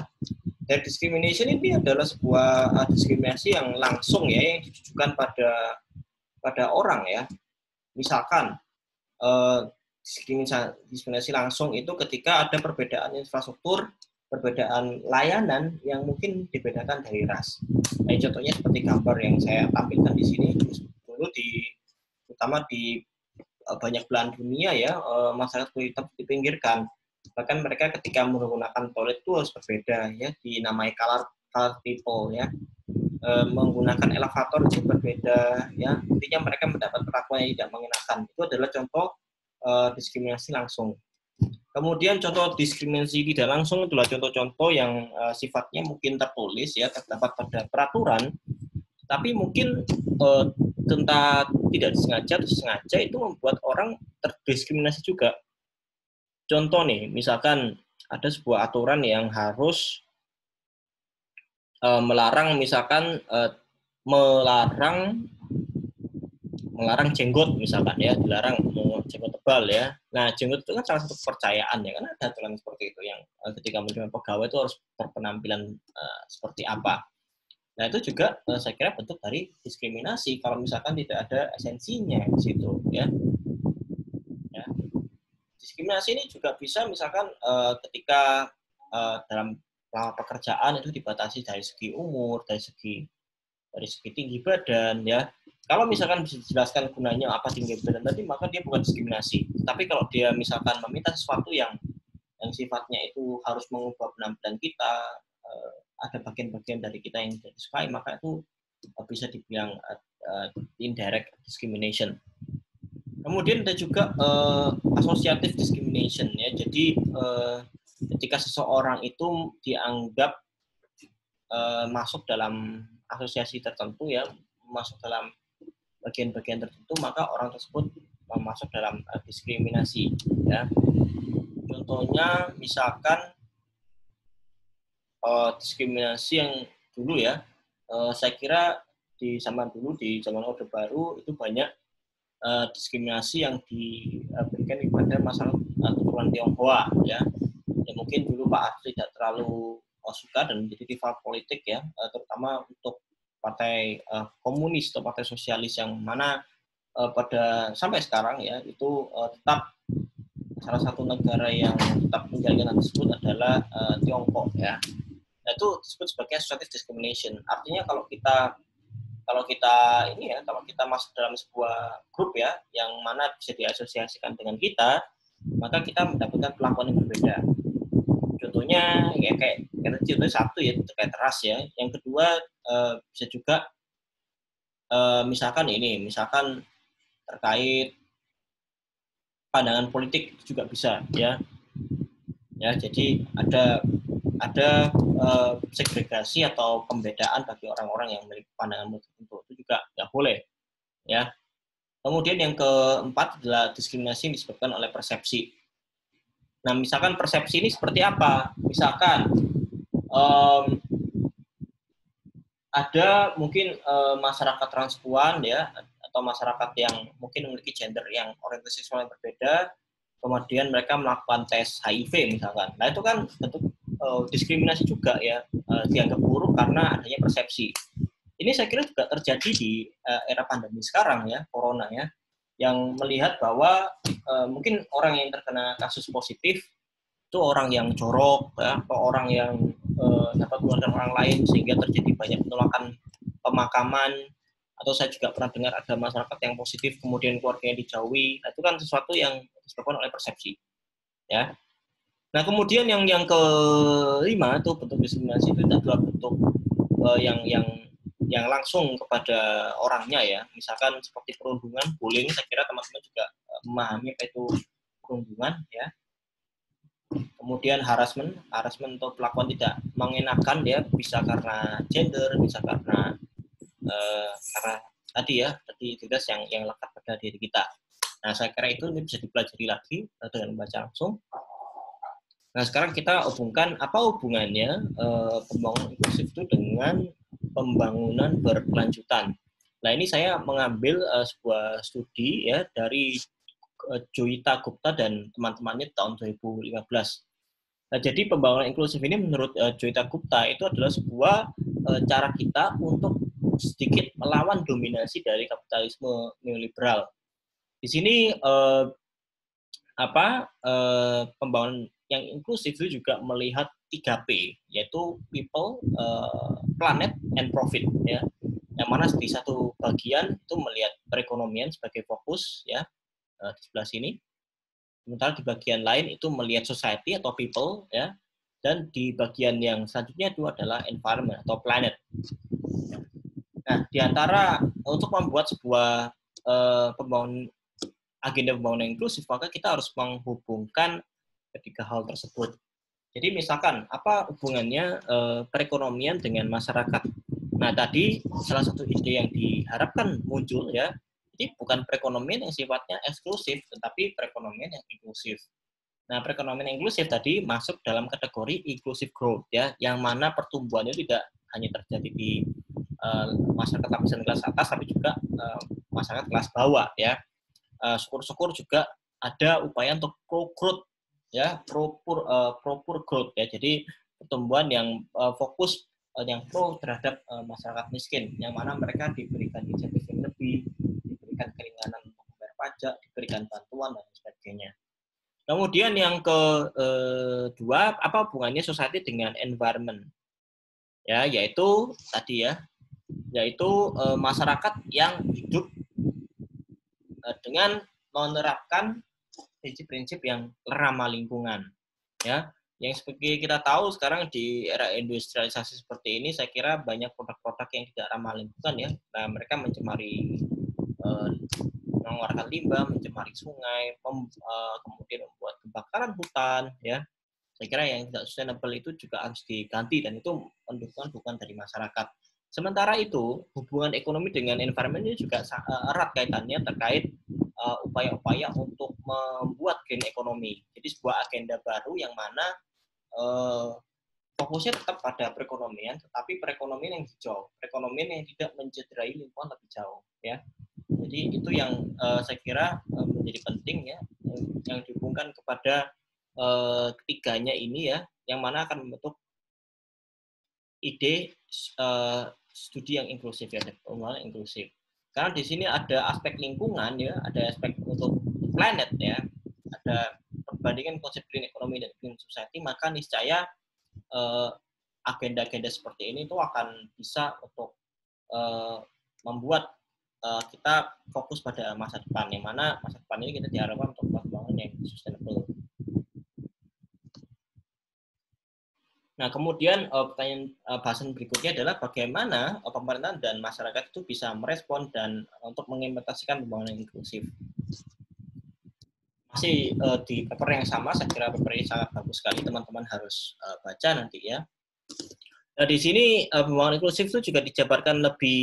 Direct discrimination ini adalah sebuah diskriminasi yang langsung ya, yang ditujukan pada orang ya. Misalkan diskriminasi langsung itu ketika ada perbedaan infrastruktur, perbedaan layanan yang mungkin dibedakan dari ras. Nah, contohnya seperti gambar yang saya tampilkan di sini, dulu terutama di banyak belahan dunia ya, masyarakat kulit hitam dipinggirkan. Bahkan mereka ketika menggunakan toilet itu harus berbeda ya, dinamai color people ya, menggunakan elevator itu berbeda ya, intinya mereka mendapat perlakuan yang tidak mengenakan. Itu adalah contoh diskriminasi langsung. Kemudian contoh diskriminasi tidak langsung adalah contoh-contoh yang sifatnya mungkin tertulis ya, terdapat pada peraturan, tapi mungkin tentang tidak disengaja atau disengaja itu membuat orang terdiskriminasi juga. Contoh nih, misalkan ada sebuah aturan yang harus melarang, misalkan melarang jenggot misalkan ya, dilarang jenggot tebal ya. Nah jenggot itu kan salah satu kepercayaan ya, kan ada aturan seperti itu yang ketika menerima pegawai itu harus berpenampilan seperti apa. Nah itu juga saya kira bentuk dari diskriminasi kalau misalkan tidak ada esensinya di situ ya. Diskriminasi ini juga bisa misalkan ketika dalam pekerjaan itu dibatasi dari segi umur, dari segi tinggi badan ya. Kalau misalkan bisa dijelaskan gunanya apa tinggi badan tadi, maka dia bukan diskriminasi. Tapi kalau dia misalkan meminta sesuatu yang sifatnya itu harus mengubah penampilan kita, ada bagian-bagian dari kita yang tidak disukai, maka itu bisa dibilang indirect discrimination. Kemudian ada juga associative discrimination ya. Jadi ketika seseorang itu dianggap masuk dalam asosiasi tertentu ya, masuk dalam bagian-bagian tertentu, maka orang tersebut masuk dalam diskriminasi ya. Contohnya misalkan diskriminasi yang dulu ya, saya kira di zaman dulu, di zaman Orde Baru itu banyak diskriminasi yang diberikan kepada masyarakat keturunan Tionghoa, ya. Ya mungkin dulu Pak Harto tidak terlalu suka dan menjadi rival politik, ya, terutama untuk partai komunis atau partai sosialis, yang mana pada sampai sekarang, ya, itu tetap salah satu negara yang tetap menjalankan hal tersebut adalah Tiongkok, ya. Nah, itu disebut sebagai associative discrimination. Artinya kalau kita masuk dalam sebuah grup, ya, yang mana bisa diasosiasikan dengan kita, maka kita mendapatkan perlakuan yang berbeda. Contohnya ya kayak contohnya satu, ya, terkait ras, ya. Yang kedua bisa juga misalkan terkait pandangan politik juga bisa, ya. Ya, jadi ada segregasi atau pembedaan bagi orang-orang yang memiliki pandangan tertentu, itu juga nggak boleh, ya. Kemudian yang keempat adalah diskriminasi yang disebabkan oleh persepsi. Nah, misalkan persepsi ini seperti apa? Misalkan ada mungkin masyarakat transpuan, ya, atau masyarakat yang mungkin memiliki gender yang orientasi seksual yang berbeda, kemudian mereka melakukan tes HIV misalkan. Nah, itu kan bentuk diskriminasi juga, ya, dianggap buruk karena adanya persepsi. Ini saya kira juga terjadi di era pandemi sekarang, ya, corona, ya, yang melihat bahwa mungkin orang yang terkena kasus positif itu orang yang jorok, ya, atau orang yang dapat menularkan orang lain sehingga terjadi banyak penolakan pemakaman, atau saya juga pernah dengar ada masyarakat yang positif kemudian keluarganya dijauhi. Nah, itu kan sesuatu yang disebabkan oleh persepsi, ya. Nah, kemudian yang kelima itu bentuk diskriminasi itu adalah bentuk yang langsung kepada orangnya, ya. Misalkan seperti perundungan, bullying, saya kira teman-teman juga memahami apa itu perundungan, ya. Kemudian harassment atau perlakuan tidak mengenakan, ya, bisa karena gender, bisa karena tadi identitas yang lekat pada diri kita. Nah, saya kira itu ini bisa dipelajari lagi dengan membaca langsung. Nah, sekarang kita hubungkan apa hubungannya pembangunan inklusif itu dengan pembangunan berkelanjutan. Nah, ini saya mengambil sebuah studi, ya, dari Joyita Gupta dan teman-temannya tahun 2015. Nah, jadi pembangunan inklusif ini menurut Joyita Gupta itu adalah sebuah cara kita untuk sedikit melawan dominasi dari kapitalisme neoliberal. Di sini pembangunan yang inklusif itu juga melihat 3P, yaitu people, planet, and profit, ya. Yang mana di satu bagian itu melihat perekonomian sebagai fokus, ya, di sebelah sini. Sementara di bagian lain itu melihat society atau people, ya, dan di bagian yang selanjutnya itu adalah environment atau planet. Nah, di antara untuk membuat sebuah agenda pembangunan inklusif, maka kita harus menghubungkan ketiga hal tersebut. Jadi misalkan apa hubungannya perekonomian dengan masyarakat. Nah, tadi salah satu ide yang diharapkan muncul, ya, jadi bukan perekonomian yang sifatnya eksklusif, tetapi perekonomian yang inklusif. Nah, perekonomian inklusif tadi masuk dalam kategori inclusive growth, ya, yang mana pertumbuhannya tidak hanya terjadi di masyarakat lapisan kelas atas, tapi juga masyarakat kelas bawah, ya. Syukur-syukur juga ada upaya untuk pro-growth, ya, pro-poor growth, ya. Jadi pertumbuhan yang fokus yang pro terhadap masyarakat miskin, yang mana mereka diberikan insentif yang lebih, diberikan keringanan untuk membayar pajak, diberikan bantuan dan sebagainya. Kemudian yang kedua, apa hubungannya society dengan environment? Ya, yaitu tadi, ya, yaitu masyarakat yang hidup dengan menerapkan prinsip-prinsip yang ramah lingkungan, ya. Yang seperti kita tahu sekarang di era industrialisasi seperti ini, saya kira banyak produk-produk yang tidak ramah lingkungan, ya. Nah, mereka mencemari, mengeluarkan limbah, mencemari sungai, kemudian membuat kebakaran hutan, ya. Saya kira yang tidak sustainable itu juga harus diganti, dan itu mendukung dukungan dari masyarakat. Sementara itu, hubungan ekonomi dengan environment ini juga erat kaitannya terkait upaya-upaya untuk membuat green economy. Jadi sebuah agenda baru yang mana fokusnya tetap pada perekonomian, tetapi perekonomian yang hijau, perekonomian yang tidak mencederai lingkungan lebih jauh, ya. Jadi itu yang saya kira menjadi penting, ya, yang dihubungkan kepada ketiganya ini, ya, yang mana akan membentuk ide studi yang inklusif, ya, pembangunan inklusif. Karena di sini ada aspek lingkungan, ya, ada aspek untuk planet, ya, ada perbandingan konsep green economy dan green society, maka niscaya agenda-agenda seperti ini itu akan bisa untuk membuat kita fokus pada masa depan, yang mana masa depan ini kita diharapkan untuk pembangunan yang sustainable. Nah, kemudian pertanyaan bahasan berikutnya adalah bagaimana pemerintah dan masyarakat itu bisa merespon dan untuk mengimplementasikan pembangunan inklusif. Masih di paper yang sama, saya kira paper ini sangat bagus sekali, teman-teman harus baca nanti, ya. Nah, di sini pembangunan inklusif itu juga dijabarkan lebih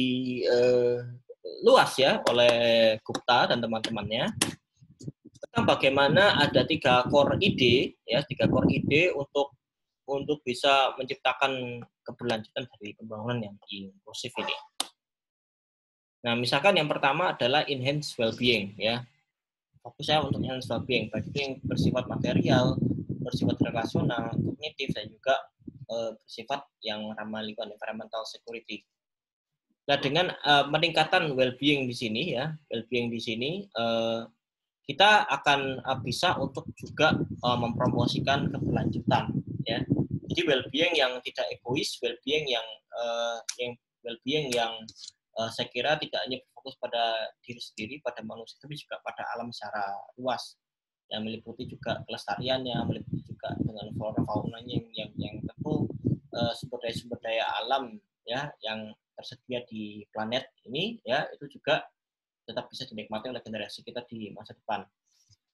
luas, ya, oleh Gupta dan teman-temannya tentang bagaimana ada 3 core ide, ya, 3 core ide untuk bisa menciptakan keberlanjutan dari pembangunan yang inklusif ini. Nah, misalkan yang pertama adalah enhance well-being, ya. Fokusnya untuk enhance well-being, baik itu yang bersifat material, bersifat relasional, kognitif, dan juga bersifat yang ramah lingkungan, environmental security. Nah, dengan meningkatkan well-being di sini, ya, well-being di sini kita akan bisa untuk juga mempromosikan keberlanjutan, ya. Jadi well-being yang tidak egois, well-being yang saya kira tidak hanya fokus pada diri sendiri, pada manusia, tapi juga pada alam secara luas, yang meliputi juga kelestariannya, meliputi juga dengan flora faunanya yang tentu sumber daya alam, ya, yang tersedia di planet ini, ya, itu juga tetap bisa dinikmati oleh generasi kita di masa depan.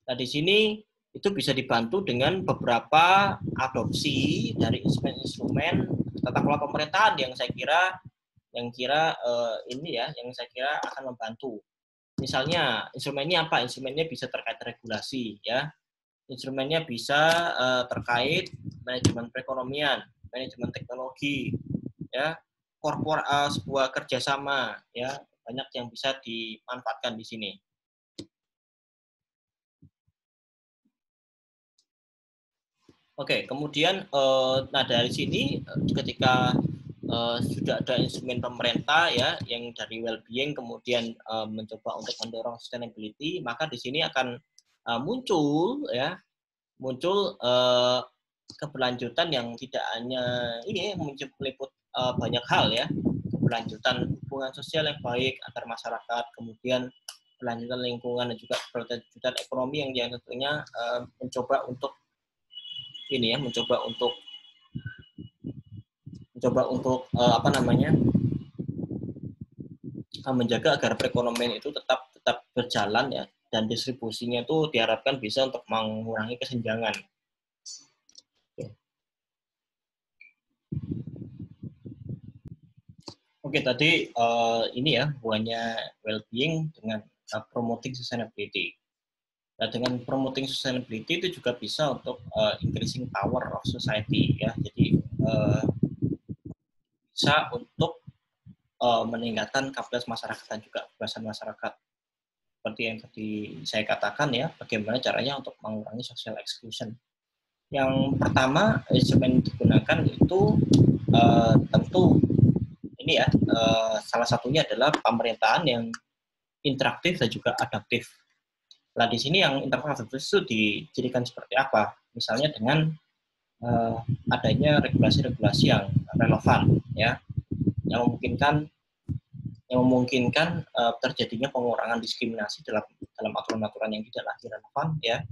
Nah, di sini itu bisa dibantu dengan beberapa adopsi dari instrumen-instrumen tata kelola pemerintahan yang saya kira yang saya kira akan membantu. Misalnya instrumennya apa? Instrumennya bisa terkait regulasi, ya. Instrumennya bisa terkait manajemen perekonomian, manajemen teknologi, ya, sebuah kerjasama, ya, banyak yang bisa dimanfaatkan di sini. Oke, kemudian nah dari sini ketika sudah ada instrumen pemerintah, ya, yang dari well-being kemudian mencoba untuk mendorong sustainability, maka di sini akan muncul keberlanjutan yang tidak hanya ini meliput banyak hal, ya, keberlanjutan hubungan sosial yang baik antar masyarakat, kemudian keberlanjutan lingkungan dan juga keberlanjutan ekonomi yang tentunya mencoba untuk menjaga agar perekonomian itu tetap berjalan, ya, dan distribusinya itu diharapkan bisa untuk mengurangi kesenjangan. Oke, tadi ini, ya, hubungannya well-being dengan promoting sustainability. Nah, dengan promoting sustainability itu juga bisa untuk increasing power of society, ya. Jadi bisa untuk meningkatkan kapasitas masyarakat dan juga kebebasan masyarakat. Seperti yang tadi saya katakan, ya, bagaimana caranya untuk mengurangi social exclusion. Yang pertama, instrumen digunakan itu tentu ini, ya, salah satunya adalah pemerintahan yang interaktif dan juga adaptif. Nah, di sini yang interaktif itu dijadikan seperti apa? Misalnya dengan adanya regulasi-regulasi yang relevan, ya, yang memungkinkan terjadinya pengurangan diskriminasi dalam aturan-aturan yang tidak lagi relevan, ya,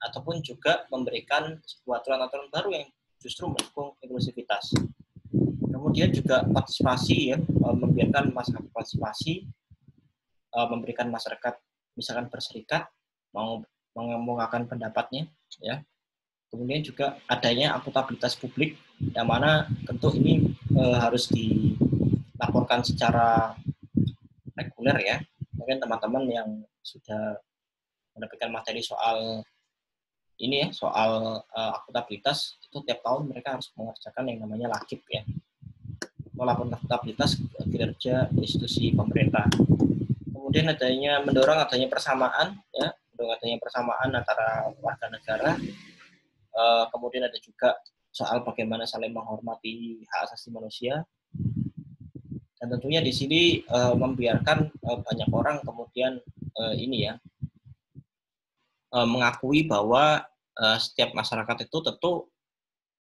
ataupun juga memberikan sebuah aturan-aturan baru yang justru mendukung inklusivitas. Kemudian juga partisipasi, ya, membiarkan masyarakat partisipasi, memberikan masyarakat misalkan berserikat, mau mengemukakan pendapatnya, ya. Kemudian juga adanya akuntabilitas publik, yang mana tentu ini harus dilaporkan secara reguler, ya. Mungkin teman-teman yang sudah mendapatkan materi soal ini ya soal akuntabilitas itu tiap tahun mereka harus mengerjakan yang namanya LAKIP ya, laporan akuntabilitas kinerja institusi pemerintah. Kemudian mendorong adanya persamaan ya, mendorong adanya persamaan antara warga negara. Kemudian ada juga soal bagaimana saling menghormati hak asasi manusia. Dan tentunya di sini membiarkan banyak orang kemudian ini ya mengakui bahwa setiap masyarakat itu tentu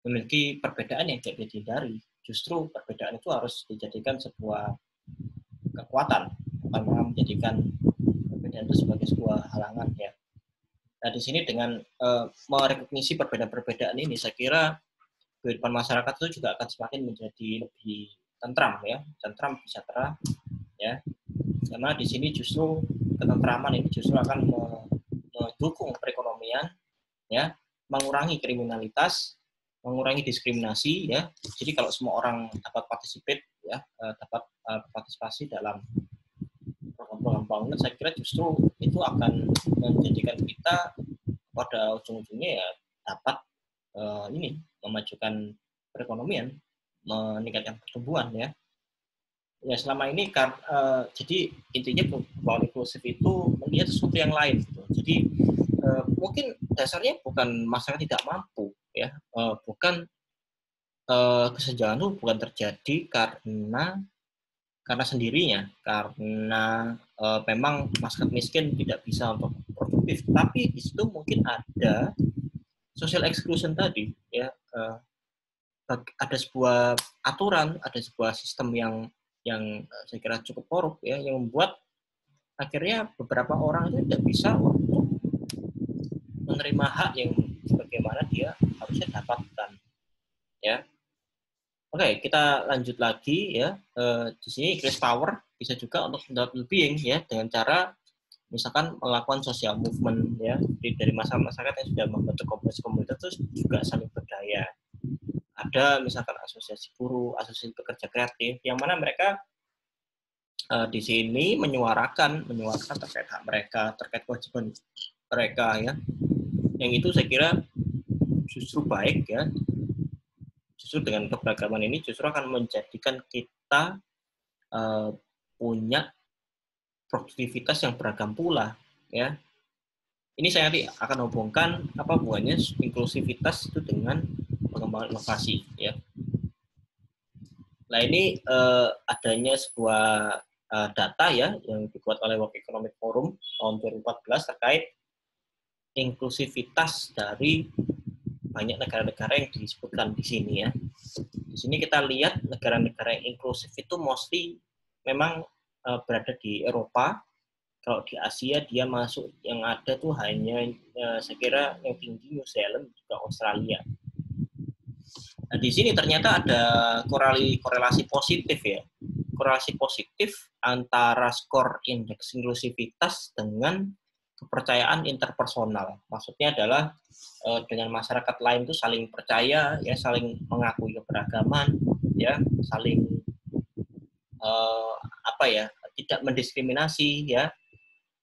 memiliki perbedaan yang tidak dihindari. Justru perbedaan itu harus dijadikan sebuah kekuatan, bukan malah menjadikan perbedaan itu sebagai sebuah halangan ya. Nah di sini dengan merekognisi perbedaan-perbedaan ini, saya kira kehidupan masyarakat itu juga akan semakin menjadi lebih tentram ya, tentram sejahtera ya. Karena di sini justru ketentraman ini justru akan mendukung perekonomian ya, mengurangi kriminalitas, mengurangi diskriminasi ya. Jadi kalau semua orang dapat partisipasi ya, dapat partisipasi dalam program-program pembangunan, saya kira justru itu akan menjadikan kita pada ujung-ujungnya ya dapat ini memajukan perekonomian, meningkatkan pertumbuhan ya. Ya selama ini jadi intinya keuangan inklusif itu melihat sesuatu yang lain gitu. Jadi mungkin dasarnya bukan masalah tidak mampu ya, bukan kesenjangan itu bukan terjadi karena sendirinya, karena memang masyarakat miskin tidak bisa untuk produktif, tapi di situ mungkin ada social exclusion tadi ya, ada sebuah aturan, ada sebuah sistem yang saya kira cukup korup ya, yang membuat akhirnya beberapa orang itu tidak bisa untuk menerima hak yang sebagaimana dia harusnya dapatkan ya. Oke, kita lanjut lagi ya. Di sini increase power bisa juga untuk well-being ya, dengan cara misalkan melakukan social movement ya, dari masyarakat yang sudah membentuk komunitas itu juga saling berdaya. Ada misalkan asosiasi buruh, asosiasi pekerja kreatif, yang mana mereka di sini menyuarakan terkait hak mereka, terkait kewajiban mereka ya. Yang itu saya kira justru baik ya. Justru dengan keberagaman ini justru akan menjadikan kita punya produktivitas yang beragam pula ya. Ini saya nanti akan hubungkan apa hubungannya inklusivitas itu dengan pengembangan inovasi ya. Nah ini adanya sebuah data ya yang dibuat oleh World Economic Forum tahun 2014 terkait inklusivitas dari banyak negara-negara yang disebutkan di sini ya. Di sini kita lihat negara-negara yang inklusif itu mostly memang berada di Eropa. Kalau di Asia dia masuk yang ada tuh hanya saya kira yang tinggi New Zealand juga Australia. Nah, di sini ternyata ada korelasi positif ya. Korelasi positif antara skor indeks inklusivitas dengan kepercayaan interpersonal. Maksudnya adalah dengan masyarakat lain itu saling percaya ya, saling mengakui keberagaman ya, saling tidak mendiskriminasi ya.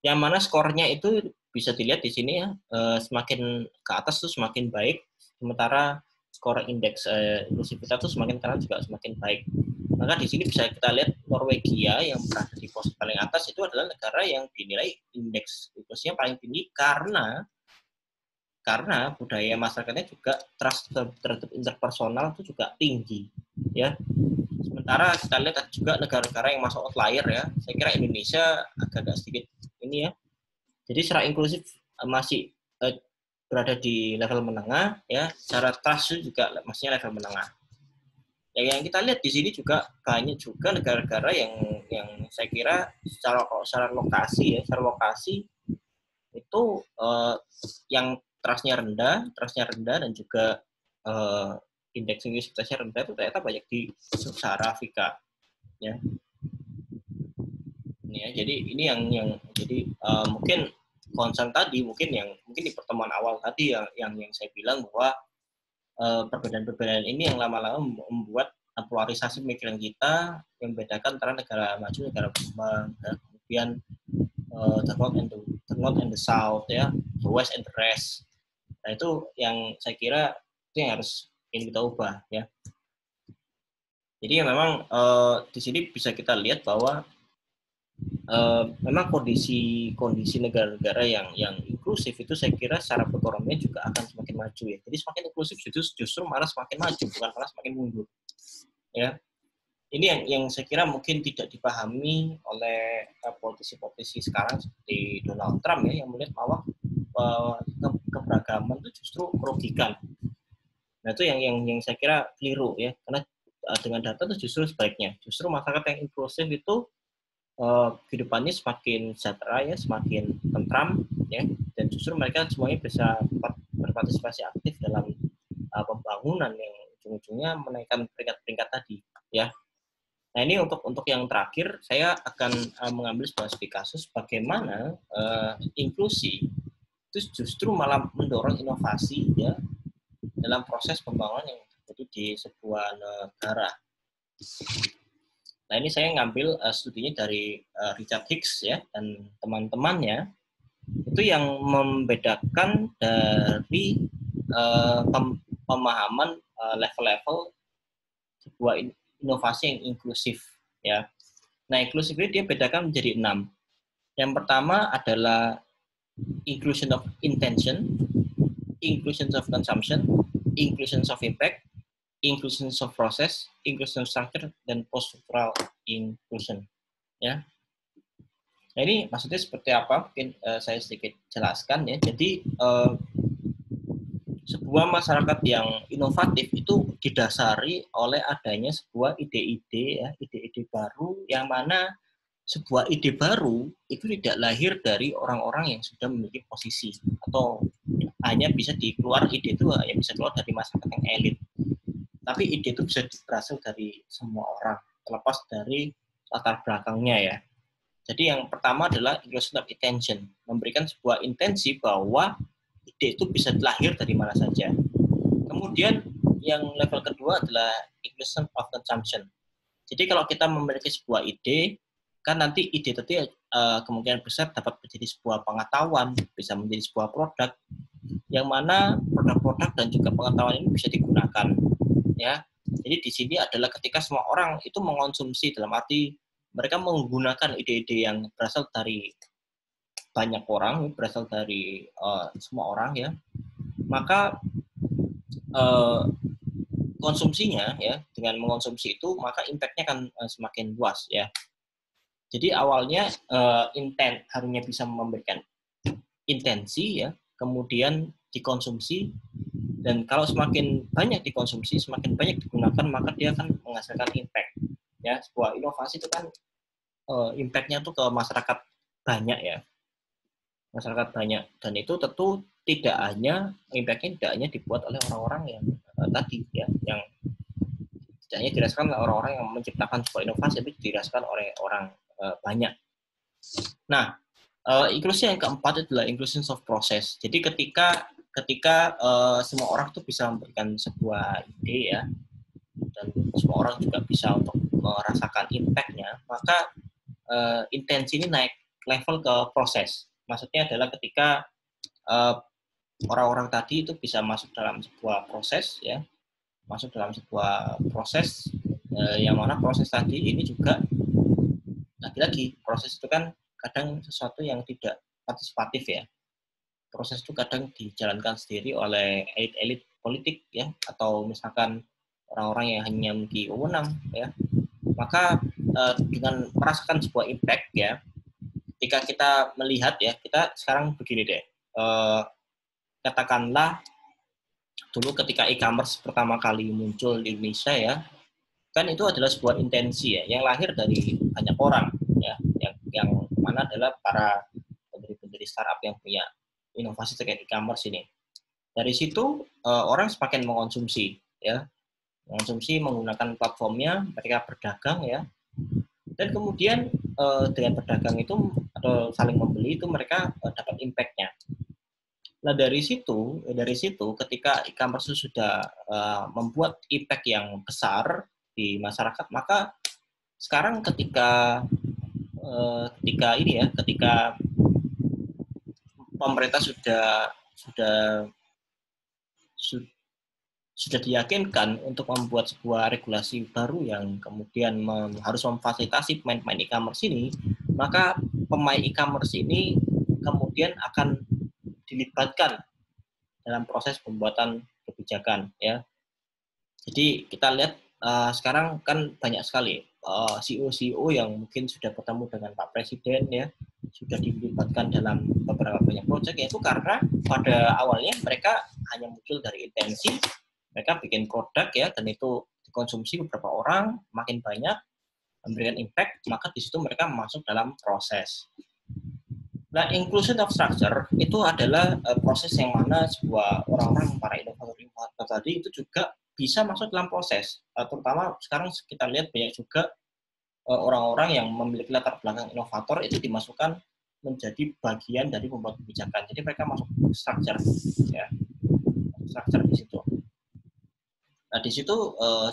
Yang mana skornya itu bisa dilihat di sini ya, semakin ke atas tuh semakin baik, sementara skor indeks inklusivitas itu semakin kanan juga semakin baik. Maka di sini bisa kita lihat Norwegia yang berada di posisi paling atas itu adalah negara yang dinilai indeks inklusinya paling tinggi karena budaya masyarakatnya juga trust terhadap interpersonal itu juga tinggi ya. Sementara kita lihat juga negara-negara yang masuk outlier ya, saya kira Indonesia agak sedikit ini ya. Jadi secara inklusif masih berada di level menengah ya, secara trust juga masih level menengah. Yang kita lihat di sini juga banyak juga negara-negara yang saya kira secara lokasi itu yang trustnya rendah dan juga indeks inklusivitasnya rendah itu ternyata banyak di Sub-Sahara Afrika ya. Ya, jadi ini yang jadi mungkin concern tadi mungkin di pertemuan awal tadi yang saya bilang bahwa perbedaan-perbedaan ini yang lama-lama membuat polarisasi pemikiran kita yang membedakan antara negara maju negara berkembang ya. Kemudian the north and the south ya, the west and the rest. Nah, itu yang saya kira itu yang harus ingin kita ubah ya. Jadi ya memang di sini bisa kita lihat bahwa memang kondisi negara-negara yang inklusif itu saya kira secara perekonomian juga akan semakin maju ya. Jadi semakin inklusif justru malah semakin maju, bukan malah semakin mundur. Ya, ini yang saya kira mungkin tidak dipahami oleh politisi-politisi sekarang seperti Donald Trump ya, yang melihat bahwa keberagaman itu justru merugikan. Nah, itu yang saya kira keliru ya, karena dengan data itu justru sebaliknya. Justru masyarakat yang inklusif itu kehidupannya semakin sejahtera ya, semakin tentram ya, dan justru mereka semuanya bisa berpartisipasi aktif dalam pembangunan yang ujung-ujungnya menaikkan peringkat-peringkat tadi ya. Nah, ini untuk yang terakhir saya akan mengambil sebuah studi kasus bagaimana inklusi itu justru malah mendorong inovasi ya dalam proses pembangunan yang terjadi di sebuah negara. Nah, ini saya ngambil studinya dari Richard Hicks ya dan teman-temannya, itu yang membedakan dari pemahaman level-level sebuah inovasi yang inklusif ya. Nah, inklusif ini dia bedakan menjadi 6. Yang pertama adalah inclusion of intention, inclusion of consumption, inclusion of impact, inclusion of process, inclusion of structure, dan post-structural inclusion. Ya. Nah, ini maksudnya seperti apa? Mungkin saya sedikit jelaskan ya. Jadi sebuah masyarakat yang inovatif itu didasari oleh adanya sebuah ide-ide ya, ide-ide baru, yang mana sebuah ide baru itu tidak lahir dari orang-orang yang sudah memiliki posisi, atau hanya bisa dikeluar ide itu hanya bisa keluar dari masyarakat yang elit. Tapi ide itu bisa berasal dari semua orang, terlepas dari latar belakangnya ya. Jadi yang pertama adalah inclusion of intention, memberikan sebuah intensi bahwa ide itu bisa lahir dari mana saja. Kemudian yang level kedua adalah inclusion of consumption. Jadi kalau kita memiliki sebuah ide, kan nanti ide itu kemungkinan besar dapat menjadi sebuah pengetahuan, bisa menjadi sebuah produk, yang mana produk-produk dan juga pengetahuan ini bisa digunakan. Ya, jadi di sini adalah ketika semua orang itu mengonsumsi, dalam arti mereka menggunakan ide-ide yang berasal dari banyak orang, berasal dari semua orang ya, maka konsumsinya ya, dengan mengonsumsi itu maka impact-nya akan semakin luas ya. Jadi awalnya intent harusnya bisa memberikan intensi ya, kemudian dikonsumsi, dan kalau semakin banyak dikonsumsi, semakin banyak digunakan, maka dia akan menghasilkan impact ya. Sebuah inovasi itu kan impact-nya tuh ke masyarakat banyak ya, masyarakat banyak, dan itu tentu tidak hanya impact-nya tidak hanya dibuat oleh orang-orang yang tadi ya, yang tidak hanya dirasakan oleh orang-orang yang menciptakan sebuah inovasi, tapi dirasakan oleh orang banyak. Nah, inklusi yang keempat adalah inclusion of process. Jadi ketika semua orang tuh bisa memberikan sebuah ide ya, dan semua orang juga bisa untuk merasakan impact-nya, maka intensi ini naik level ke proses. Maksudnya adalah ketika orang-orang tadi itu bisa masuk dalam sebuah proses ya, masuk dalam sebuah proses yang mana proses tadi ini juga lagi-lagi proses itu kan kadang sesuatu yang tidak partisipatif ya. Proses itu kadang dijalankan sendiri oleh elit-elit politik ya, atau misalkan orang-orang yang hanya memiliki wewenang ya. Maka dengan merasakan sebuah impact ya, ketika kita melihat ya, kita sekarang begini deh, katakanlah dulu ketika e-commerce pertama kali muncul di Indonesia ya, kan itu adalah sebuah intensi ya, yang lahir dari banyak orang ya, yang mana adalah para pendiri-pendiri startup yang punya inovasi terkait e-commerce ini. Dari situ orang semakin mengonsumsi ya, menggunakan platformnya, mereka berdagang ya, dan kemudian dengan berdagang itu atau saling membeli itu mereka dapat impact-nya. Nah, dari situ ketika e-commerce sudah membuat impact yang besar di masyarakat, maka sekarang ketika ini ya, ketika pemerintah sudah sudah diyakinkan untuk membuat sebuah regulasi baru yang kemudian harus memfasilitasi pemain-pemain e-commerce ini, maka pemain e-commerce ini kemudian akan dilibatkan dalam proses pembuatan kebijakan, ya. Jadi kita lihat sekarang kan banyak sekali CEO-CEO yang mungkin sudah bertemu dengan Pak Presiden, ya, sudah dilibatkan dalam beberapa banyak proyek, yaitu karena pada awalnya mereka hanya muncul dari intensi, mereka bikin produk, ya, dan itu dikonsumsi beberapa orang, makin banyak, memberikan impact, maka di situ mereka masuk dalam proses. Nah, inclusion of structure itu adalah proses yang mana sebuah orang-orang, para inovator tadi itu juga bisa masuk dalam proses. Terutama sekarang kita lihat banyak juga orang-orang yang memiliki latar belakang inovator itu dimasukkan menjadi bagian dari pembuat kebijakan. Jadi mereka masuk structure, ya, structure di situ. Nah, di situ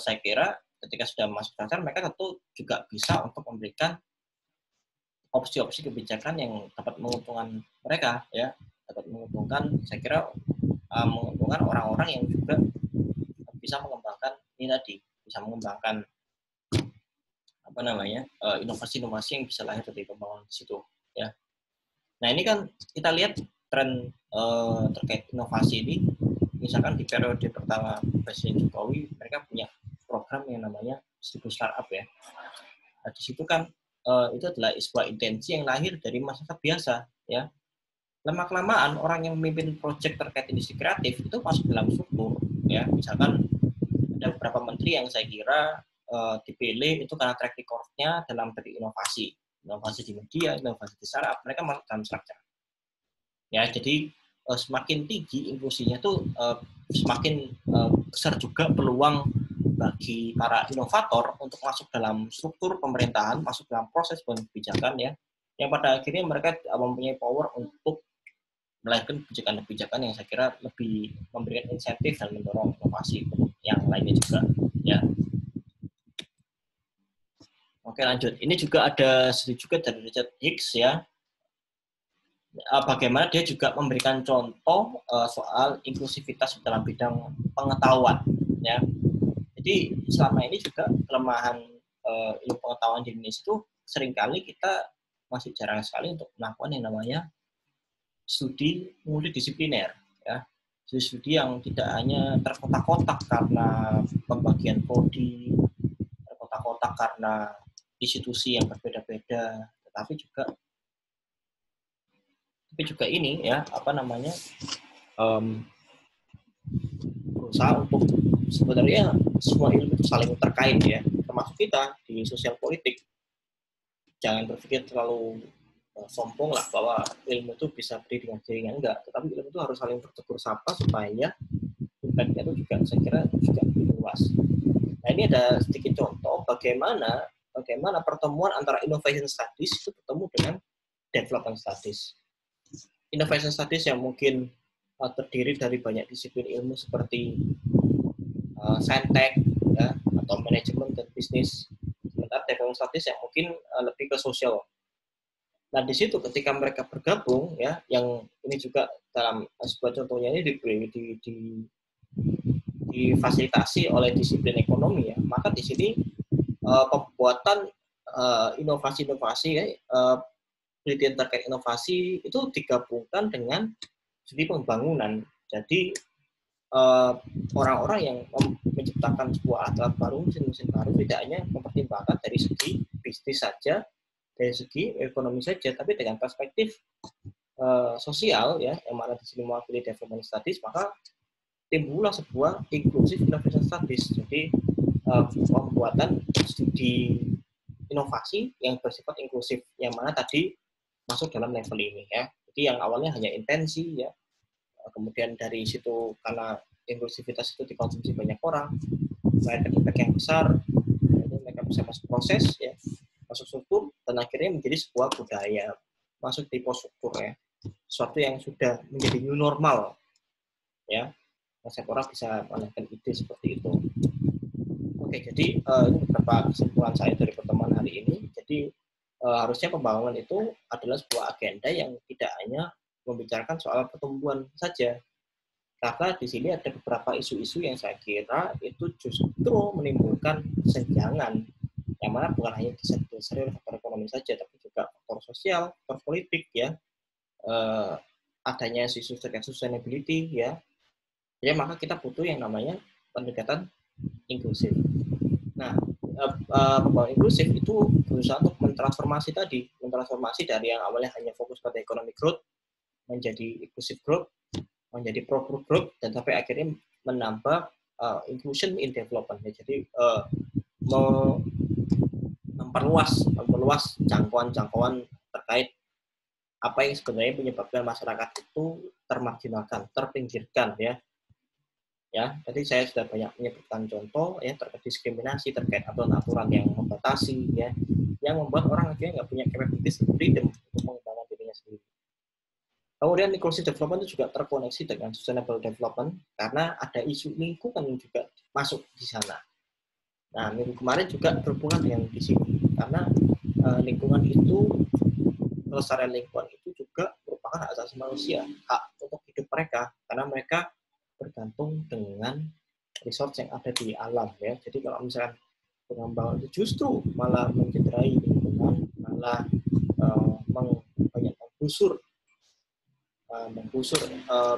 saya kira ketika sudah masuk structure, mereka tentu juga bisa untuk memberikan opsi-opsi kebijakan yang dapat menguntungkan mereka, ya, dapat menguntungkan, saya kira menguntungkan orang-orang yang juga bisa mengembangkan ini tadi, bisa mengembangkan inovasi-inovasi yang bisa lahir dari pembangunan di situ, ya. Nah, ini kan kita lihat tren terkait inovasi ini, misalkan di periode pertama Presiden Jokowi, mereka punya program yang namanya 1000 startup, ya. Nah, di situ kan itu adalah sebuah intensi yang lahir dari masyarakat biasa, ya. Lama-kelamaan orang yang memimpin proyek terkait industri kreatif itu masuk dalam struktur, ya. Misalkan ada beberapa menteri yang saya kira dipilih itu karena track record-nya dalam berinovasi, inovasi di media, inovasi di startup, mereka masuk dalam structure. Ya, jadi semakin tinggi inklusinya tuh semakin besar juga peluang bagi para inovator untuk masuk dalam struktur pemerintahan, masuk dalam proses kebijakan, ya, yang pada akhirnya mereka mempunyai power untuk melahirkan kebijakan-kebijakan yang saya kira lebih memberikan insentif dan mendorong inovasi yang lainnya juga, ya. Oke, lanjut. Ini juga ada studi juga dari Richard Hicks, ya. Bagaimana dia juga memberikan contoh soal inklusivitas dalam bidang pengetahuan, ya. Jadi selama ini juga kelemahan ilmu pengetahuan di Indonesia itu seringkali kita masih jarang sekali untuk melakukan yang namanya studi multidisipliner, ya. Studi yang tidak hanya terkotak-kotak karena pembagian prodi, terkotak-kotak karena institusi yang berbeda-beda, tetapi juga ini, ya, berusaha untuk sebenarnya semua ilmu itu saling terkait, ya, termasuk kita di sosial politik. Jangan berpikir terlalu sombong lah bahwa ilmu itu bisa berdiri dengan dirinya, enggak, tetapi ilmu itu harus saling bertegur sapa supaya impact-nya itu juga saya kira juga lebih luas. Nah, ini ada sedikit contoh bagaimana pertemuan antara innovation studies itu bertemu dengan development studies. Innovation studies yang mungkin terdiri dari banyak disiplin ilmu seperti saintek, ya, atau manajemen dan bisnis. Sementara development studies yang mungkin lebih ke sosial. Nah, di situ ketika mereka bergabung, ya, yang ini juga dalam sebuah contohnya ini difasilitasi oleh disiplin ekonomi, ya, maka di sini pembuatan inovasi-inovasi, ya, penelitian terkait inovasi itu digabungkan dengan studi pembangunan. Jadi orang-orang yang menciptakan sebuah alat baru, mesin-mesin baru tidak hanya mempertimbangkan dari segi bisnis saja, dari segi ekonomi saja, tapi dengan perspektif sosial, ya, yang mana di sini mewakili development studies, maka timbullah sebuah inclusive innovation studies. Jadi pembuatan studi inovasi yang bersifat inklusif, yang mana tadi masuk dalam level ini, ya. Jadi yang awalnya hanya intensi, ya, kemudian dari situ karena inklusivitas itu dikonsumsi banyak orang, melahirkan impact yang besar, mereka bisa masuk proses, ya, masuk struktur, dan akhirnya menjadi sebuah budaya, masuk di struktur, ya, sesuatu yang sudah menjadi new normal, ya. Setiap orang bisa melahirkan ide seperti itu. Oke, jadi ini beberapa kesimpulan saya dari pertemuan hari ini. Jadi harusnya pembangunan itu adalah sebuah agenda yang tidak hanya membicarakan soal pertumbuhan saja, Karena di sini ada beberapa isu-isu yang saya kira itu justru menimbulkan kesenjangan, yang mana bukan hanya didasari oleh faktor ekonomi saja, tapi juga faktor sosial, faktor politik, ya, adanya isu terkait sustainability, ya. Jadi maka kita butuh yang namanya pendekatan inklusif. Nah, pembangunan inklusif itu berusaha untuk mentransformasi dari yang awalnya hanya fokus pada economic growth menjadi inclusive growth, menjadi pro growth, dan sampai akhirnya menambah inclusion in development. Jadi memperluas jangkauan terkait apa yang sebenarnya menyebabkan masyarakat itu termarginalkan, terpinggirkan, ya. Ya, tadi saya sudah banyak menyebutkan contoh ya terkait diskriminasi, terkait aturan-aturan yang membatasi, ya, yang membuat orang akhirnya nggak punya capabilities freedom untuk mengembangkan dirinya sendiri. Kemudian inclusive development itu juga terkoneksi dengan sustainable development karena ada isu lingkungan yang juga masuk di sana. Nah, minggu kemarin juga berhubungan dengan di sini karena lingkungan itu, kelestarian lingkungan itu juga merupakan hak asasi manusia, hak untuk hidup mereka, karena mereka bergantung dengan resource yang ada di alam, ya. Jadi kalau misalkan pengembangan itu justru malah mencederai lingkungan, malah banyak menggusur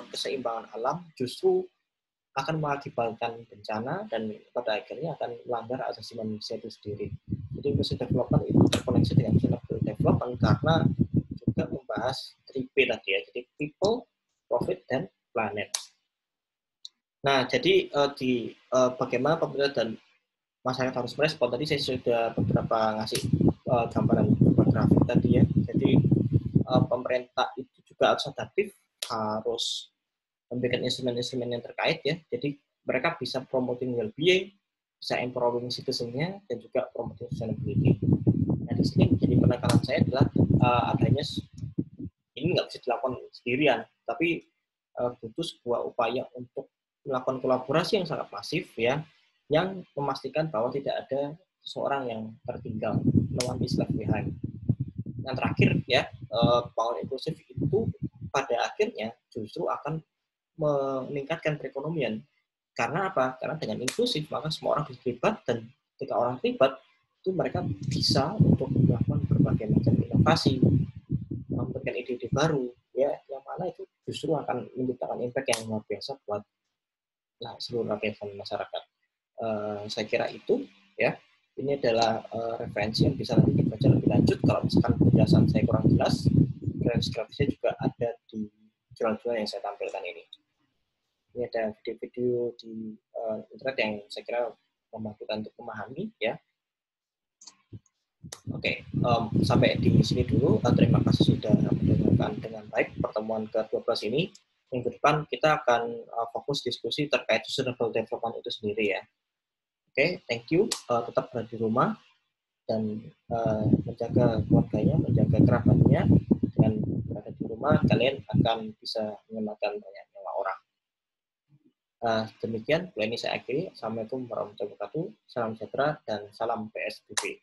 keseimbangan alam, justru akan mengakibatkan bencana dan pada akhirnya akan melanggar asasi manusia itu sendiri. Jadi inclusive development itu terkoneksi dengan sustainable development karena juga membahas 3P tadi, ya. Jadi people, profit, dan planet. Nah, jadi bagaimana pemerintah dan masyarakat harus merespon, tadi saya sudah beberapa ngasih gambaran beberapa grafik tadi, ya. Jadi pemerintah itu juga harus adaptif, harus memberikan instrumen-instrumen yang terkait, ya. Jadi mereka bisa promoting well-being, bisa empowering citizen-nya, dan juga promoting sustainability. Nah, di sini menjadi penekanan saya adalah adanya ini nggak bisa dilakukan sendirian, tapi butuh sebuah upaya untuk melakukan kolaborasi yang sangat masif, ya, yang memastikan bahwa tidak ada seseorang yang tertinggal, no one is left behind. Yang terakhir, ya, pembangunan inklusif itu pada akhirnya justru akan meningkatkan perekonomian. Karena apa? Karena dengan inklusif maka semua orang bisa terlibat, dan ketika orang terlibat itu mereka bisa untuk melakukan berbagai macam inovasi, memberikan ide-ide baru, ya, yang mana itu justru akan menciptakan impact yang luar biasa buat seluruh lapisan masyarakat. Saya kira itu, ya. Ini adalah referensi yang bisa nanti dibaca lebih lanjut. Kalau misalkan penjelasan saya kurang jelas, grafis-grafisnya juga ada di jurnal-jurnal yang saya tampilkan ini. Ini ada video-video di internet yang saya kira membantu untuk memahami, ya. Oke, sampai di sini dulu. Terima kasih sudah mendengarkan dengan baik pertemuan ke-12 ini. Minggu depan kita akan fokus diskusi terkait sustainable development itu sendiri, ya. Oke, thank you. Tetap berada di rumah dan menjaga keluarganya, menjaga kerabatnya. Dengan berada di rumah, kalian akan bisa menyelamatkan banyak nyawa orang. Demikian, ini saya akhiri. Assalamualaikum warahmatullahi wabarakatuh. Salam sejahtera dan salam PSBB.